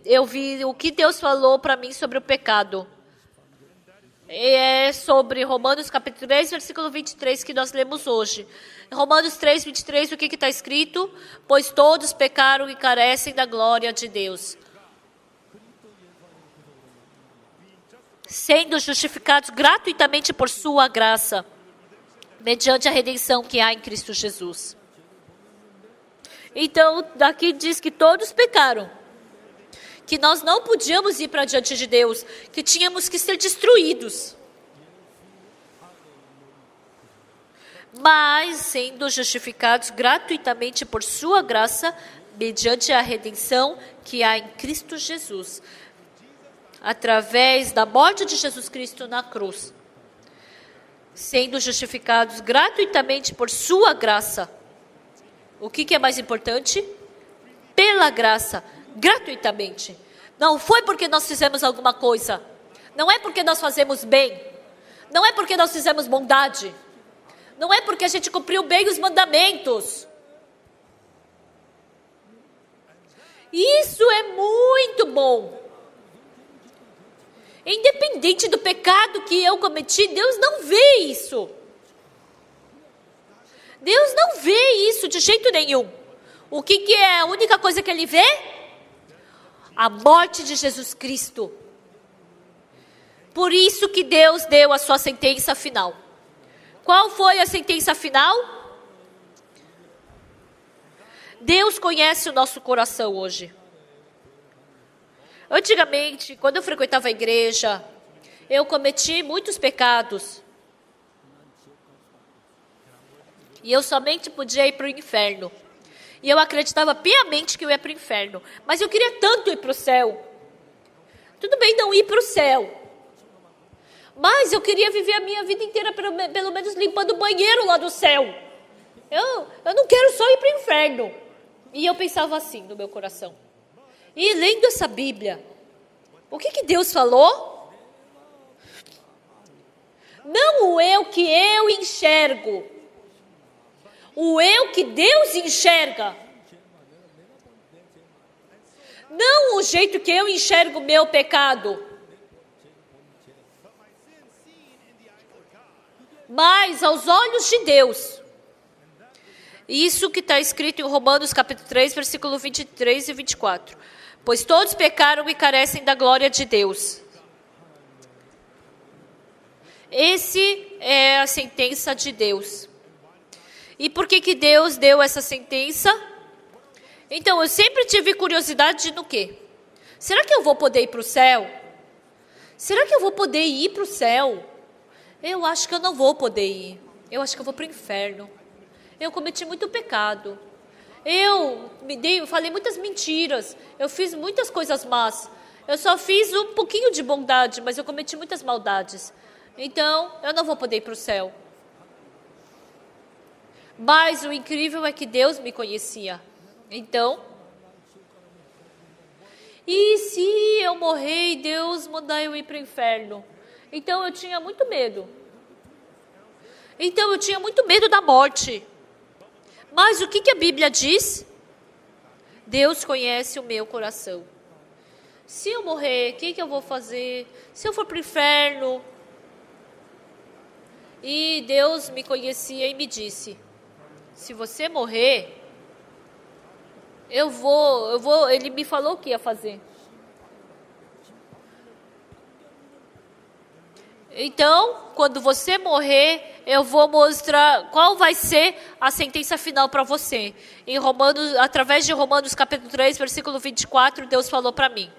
eu vi o que Deus falou para mim sobre o pecado. É sobre Romanos capítulo 3, versículo 23, que nós lemos hoje. Em Romanos 3, 23, o que está escrito? Pois todos pecaram e carecem da glória de Deus, sendo justificados gratuitamente por sua graça, mediante a redenção que há em Cristo Jesus. Então, daqui diz que todos pecaram, que nós não podíamos ir para diante de Deus, que tínhamos que ser destruídos. Mas, sendo justificados gratuitamente por sua graça, mediante a redenção que há em Cristo Jesus, através da morte de Jesus Cristo na cruz, sendo justificados gratuitamente por sua graça. O que é mais importante? Pela graça, gratuitamente. Não foi porque nós fizemos alguma coisa. Não é porque nós fazemos bem. Não é porque nós fizemos bondade. Não é porque a gente cumpriu bem os mandamentos. Isso é muito bom. Independente do pecado que eu cometi, Deus não vê isso. Deus não vê isso de jeito nenhum. O que é a única coisa que Ele vê? A morte de Jesus Cristo. Por isso que Deus deu a sua sentença final. Qual foi a sentença final? Deus conhece o nosso coração hoje. Antigamente, quando eu frequentava a igreja, eu cometi muitos pecados. E eu somente podia ir para o inferno. E eu acreditava piamente que eu ia para o inferno. Mas eu queria tanto ir para o céu. Tudo bem não ir para o céu. Mas eu queria viver a minha vida inteira, pelo menos limpando o banheiro lá do céu. Eu não quero só ir para o inferno. E eu pensava assim no meu coração. E lendo essa Bíblia, o que Deus falou? Não o eu que eu enxergo. O eu que Deus enxerga. Não o jeito que eu enxergo o meu pecado. Mas aos olhos de Deus. Isso que está escrito em Romanos capítulo 3, versículo 23 e 24. Pois todos pecaram e carecem da glória de Deus. Esse é a sentença de Deus. E por que Deus deu essa sentença? Então, eu sempre tive curiosidade no quê? Será que eu vou poder ir para o céu? Será que eu vou poder ir para o céu? Eu acho que eu não vou poder ir. Eu acho que eu vou para o inferno. Eu cometi muito pecado. Eu falei muitas mentiras. Eu fiz muitas coisas más. Eu só fiz um pouquinho de bondade, mas eu cometi muitas maldades. Então, eu não vou poder ir para o céu. Mas o incrível é que Deus me conhecia. Então, e se eu morrer e Deus mandar eu ir para o inferno? Então eu tinha muito medo. Então eu tinha muito medo da morte. Mas o que a Bíblia diz? Deus conhece o meu coração. Se eu morrer, o que eu vou fazer? Se eu for para o inferno? E Deus me conhecia e me disse: se você morrer, eu vou, ele me falou o que ia fazer. Então, quando você morrer, eu vou mostrar qual vai ser a sentença final para você. Em Romanos, através de Romanos capítulo 3, versículo 24, Deus falou para mim: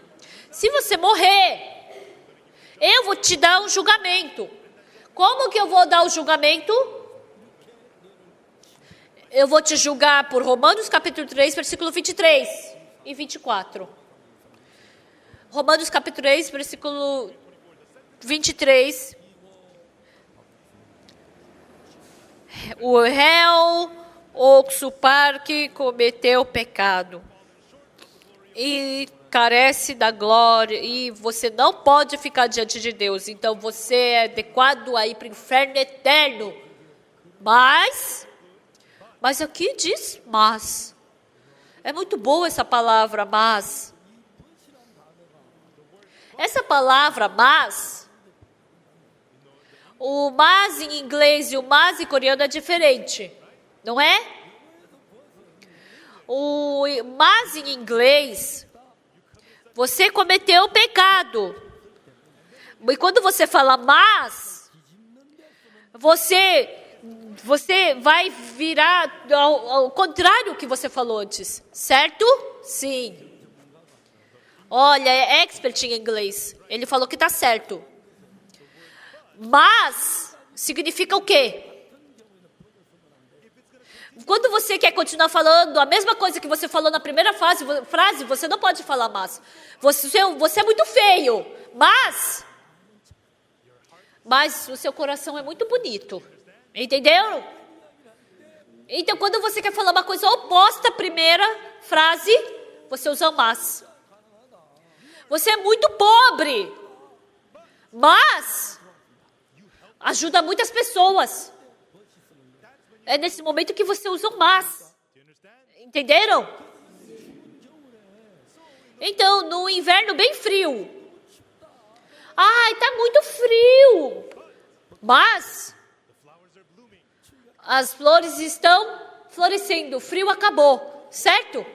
se você morrer, eu vou te dar um julgamento. Como que eu vou dar o julgamento? Eu vou te julgar por Romanos capítulo 3, versículo 23 e 24. Romanos capítulo 3, versículo 23. O réu Oxupar que cometeu pecado e carece da glória, e você não pode ficar diante de Deus. Então você é adequado a ir para o inferno eterno. Mas aqui diz mas. É muito boa essa palavra mas. Essa palavra mas O mas em inglês e o mas em coreano é diferente, não é? O mas em inglês, você cometeu pecado. E quando você fala mas, você vai virar ao contrário do que você falou antes, certo? Sim. Olha, é expert em inglês. Ele falou que tá certo. Mas significa o quê? Quando você quer continuar falando a mesma coisa que você falou na primeira frase, você não pode falar mas. Você é muito feio, mas o seu coração é muito bonito. Entendeu? Então, quando você quer falar uma coisa oposta à primeira frase, você usa mas. Você é muito pobre, mas ajuda muitas pessoas. É nesse momento que você usa o mas. Entenderam? Então, no inverno bem frio. Ai, tá muito frio. Mas as flores estão florescendo. O frio acabou, certo?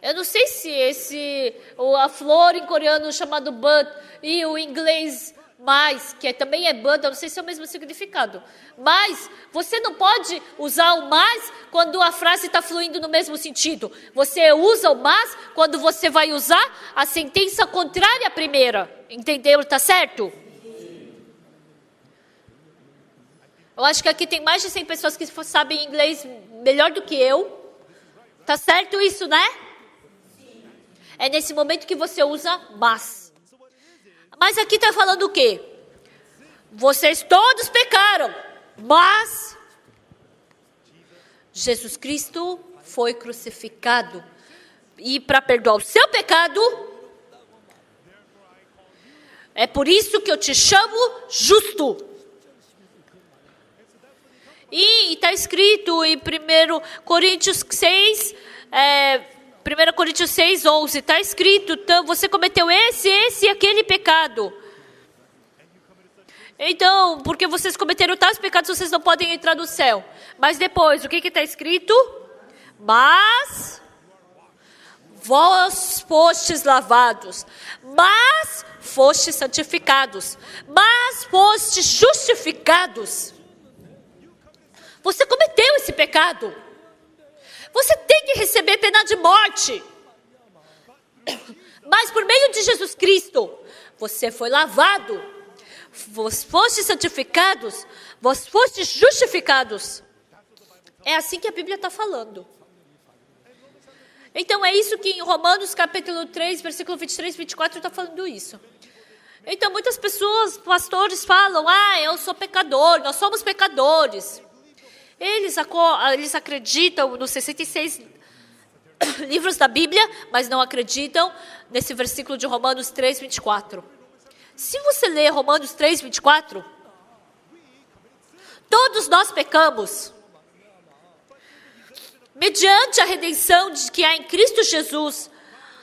Eu não sei se a flor em coreano chamado bud e o inglês mais, que também é bud, eu não sei se é o mesmo significado. Mas você não pode usar o mais quando a frase está fluindo no mesmo sentido. Você usa o mas quando você vai usar a sentença contrária à primeira. Entendeu? Tá certo? Eu acho que aqui tem mais de 100 pessoas que sabem inglês melhor do que eu. Tá certo isso, né? É nesse momento que você usa mas. Mas aqui está falando o quê? Vocês todos pecaram, mas Jesus Cristo foi crucificado. E para perdoar o seu pecado, é por isso que eu te chamo justo. E está escrito em 1 Coríntios 6, 1 Coríntios 6, 11, está escrito, então, você cometeu esse e aquele pecado. Então, porque vocês cometeram tais pecados, vocês não podem entrar no céu. Mas depois, o que está escrito? Mas vós fostes lavados, mas fostes santificados, mas fostes justificados. Você cometeu esse pecado. Você tem que receber pena de morte. Mas por meio de Jesus Cristo, você foi lavado. Vós fostes santificados. Vós fostes justificados. É assim que a Bíblia está falando. Então é isso que em Romanos capítulo 3, versículo 23 e 24 está falando isso. Então muitas pessoas, pastores falam, eu sou pecador, nós somos pecadores. Eles acreditam nos 66 livros da Bíblia, mas não acreditam nesse versículo de Romanos 3, 24. Se você ler Romanos 3, 24, todos nós pecamos. Mediante a redenção que há em Cristo Jesus,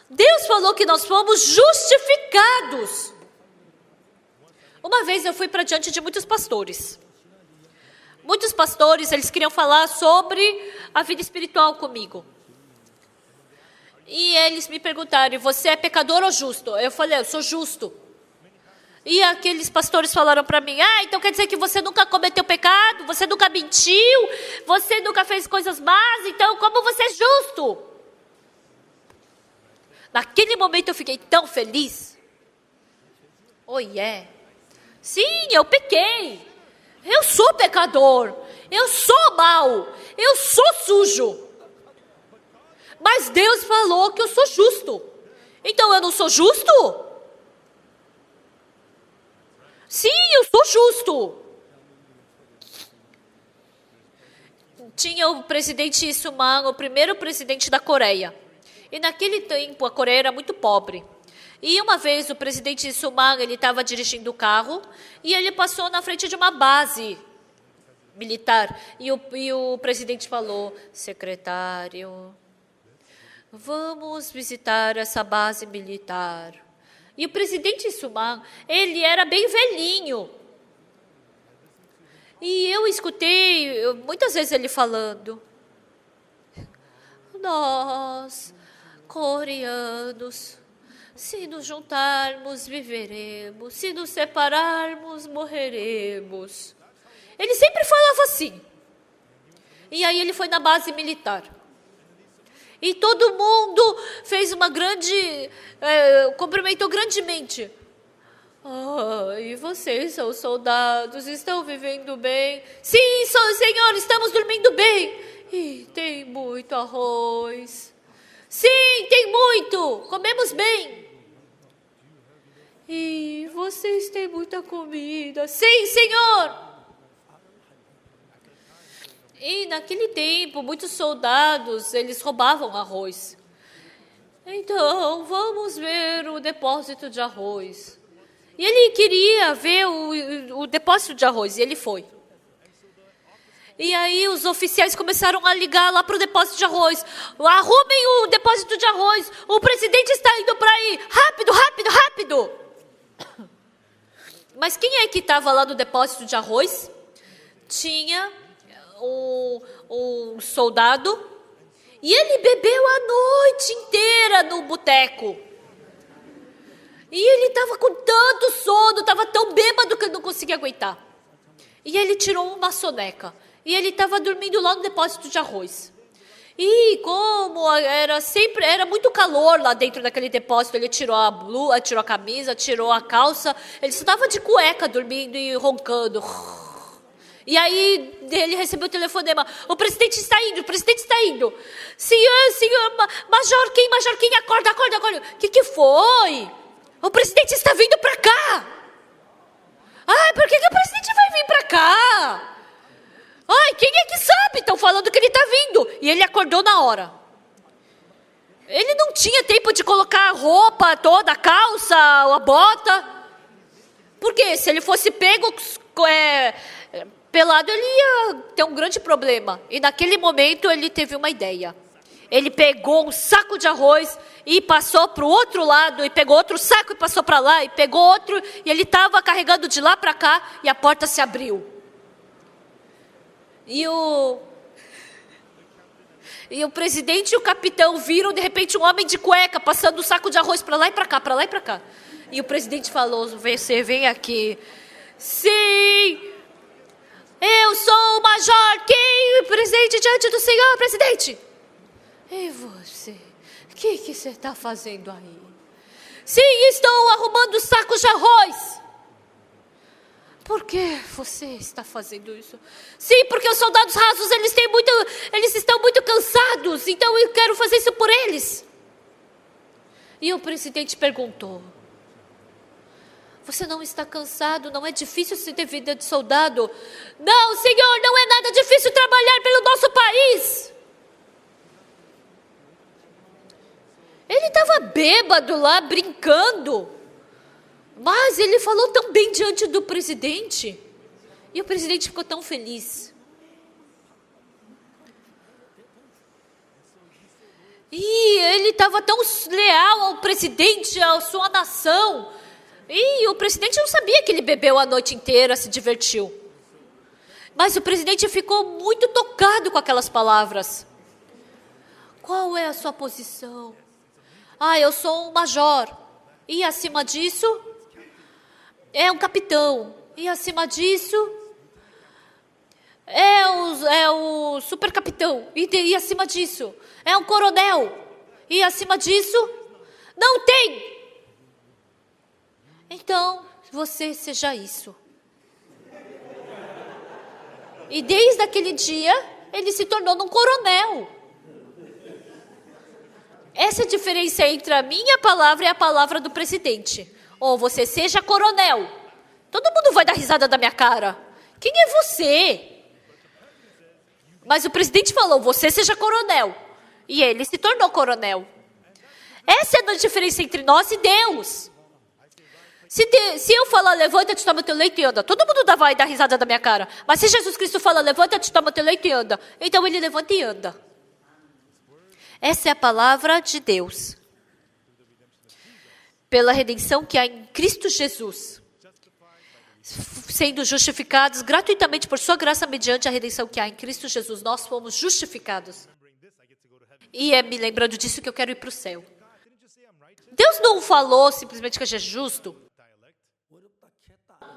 Deus falou que nós fomos justificados. Uma vez eu fui para diante de muitos pastores. Muitos pastores, eles queriam falar sobre a vida espiritual comigo. E eles me perguntaram, você é pecador ou justo? Eu falei, eu sou justo. E aqueles pastores falaram para mim, então quer dizer que você nunca cometeu pecado, você nunca mentiu, você nunca fez coisas más, então como você é justo? Naquele momento eu fiquei tão feliz. Sim, eu pequei. Eu sou pecador, eu sou mau, eu sou sujo. Mas Deus falou que eu sou justo. Então eu não sou justo? Sim, eu sou justo. Tinha o presidente Suman, o primeiro presidente da Coreia. E naquele tempo a Coreia era muito pobre. E uma vez o presidente Suman, ele estava dirigindo o carro e ele passou na frente de uma base militar. E o presidente falou, secretário, vamos visitar essa base militar. E o presidente Suman, ele era bem velhinho. E eu escutei muitas vezes ele falando: nós, coreanos, se nos juntarmos, viveremos. Se nos separarmos, morreremos. Ele sempre falava assim. E aí ele foi na base militar. E todo mundo fez uma grande... cumprimentou grandemente. E vocês são soldados, estão vivendo bem? Sim, senhor, estamos dormindo bem. E tem muito arroz. Sim, tem muito. Comemos bem. E vocês têm muita comida? Sim, senhor. E naquele tempo, muitos soldados, eles roubavam arroz. Então, vamos ver o depósito de arroz. E ele queria ver o depósito de arroz, e ele foi. E aí os oficiais começaram a ligar lá para o depósito de arroz. Arrumem o depósito de arroz, o presidente está indo para aí. Rápido, rápido, rápido. Mas quem é que estava lá no depósito de arroz? Tinha um soldado, e ele bebeu a noite inteira no boteco. E ele estava com tanto sono, estava tão bêbado que ele não conseguia aguentar. E ele tirou uma soneca. E ele estava dormindo lá no depósito de arroz. E como era muito calor lá dentro daquele depósito, ele tirou a blusa, tirou a camisa, tirou a calça. Ele só estava de cueca dormindo e roncando. E aí ele recebeu o telefonema: o presidente está indo, o presidente está indo. Senhor, Major Kim, acorda. O que foi? O presidente está vindo para cá. Ai, por que o presidente vai vir para cá? Ai, quem é que sabe? Estão falando que ele está vindo. E ele acordou na hora. Ele não tinha tempo de colocar a roupa toda, a calça, a bota. Porque se ele fosse pego pelado, ele ia ter um grande problema. E naquele momento ele teve uma ideia. Ele pegou um saco de arroz e passou para o outro lado, e pegou outro saco e passou para lá, e pegou outro, e ele estava carregando de lá para cá, e a porta se abriu. E o presidente e o capitão viram, de repente, um homem de cueca passando o saco de arroz para lá e para cá, para lá e para cá. E o presidente falou: você vem aqui. Sim, eu sou o Major Kim, presidente diante do senhor, presidente. E você? O que você está fazendo aí? Sim, estou arrumando sacos de arroz. Por que você está fazendo isso? Sim, porque os soldados rasos, eles estão muito cansados, então eu quero fazer isso por eles. E o presidente perguntou: você não está cansado? Não é difícil se ter vida de soldado? Não, senhor, não é nada difícil trabalhar pelo nosso país. Ele estava bêbado lá, brincando. Mas ele falou tão bem diante do presidente. E o presidente ficou tão feliz. E ele estava tão leal ao presidente, à sua nação. E o presidente não sabia que ele bebeu a noite inteira, se divertiu. Mas o presidente ficou muito tocado com aquelas palavras. Qual é a sua posição? Eu sou um major. E acima disso, é um capitão. E acima disso, é o super capitão. E acima disso, é um coronel. E acima disso, não tem. Então, você seja isso. E desde aquele dia, ele se tornou um coronel. Essa é a diferença entre a minha palavra e a palavra do presidente. Ou você seja coronel. Todo mundo vai dar risada da minha cara. Quem é você? Mas o presidente falou: você seja coronel. E ele se tornou coronel. Essa é a diferença entre nós e Deus. Se eu falar: levanta-te, toma teu leito e anda, todo mundo vai dar risada da minha cara. Mas se Jesus Cristo fala: levanta-te, toma teu leito e anda, então ele levanta e anda. Essa é a palavra de Deus. pela redenção que há em Cristo Jesus, sendo justificados gratuitamente por sua graça mediante a redenção que há em Cristo Jesus, nós fomos justificados. E é me lembrando disso que eu quero ir para o céu. Deus não falou simplesmente que a gente é justo.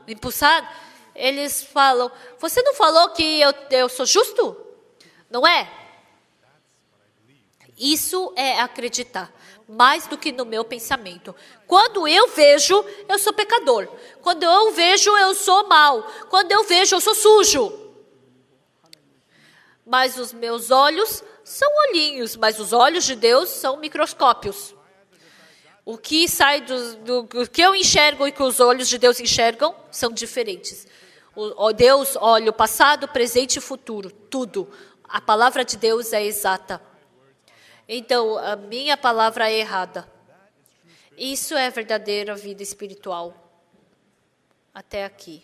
Impulsado, eles falam, você não falou que eu sou justo? Não é? Isso é acreditar, mais do que no meu pensamento. Quando eu vejo, eu sou pecador. Quando eu vejo, eu sou mau. Quando eu vejo, eu sou sujo. Mas os meus olhos são olhinhos, mas os olhos de Deus são microscópios. O que sai do que eu enxergo e que os olhos de Deus enxergam são diferentes. Deus olha o passado, presente e futuro, tudo. A palavra de Deus é exata. Então, a minha palavra é errada. Isso é verdadeira vida espiritual. Até aqui.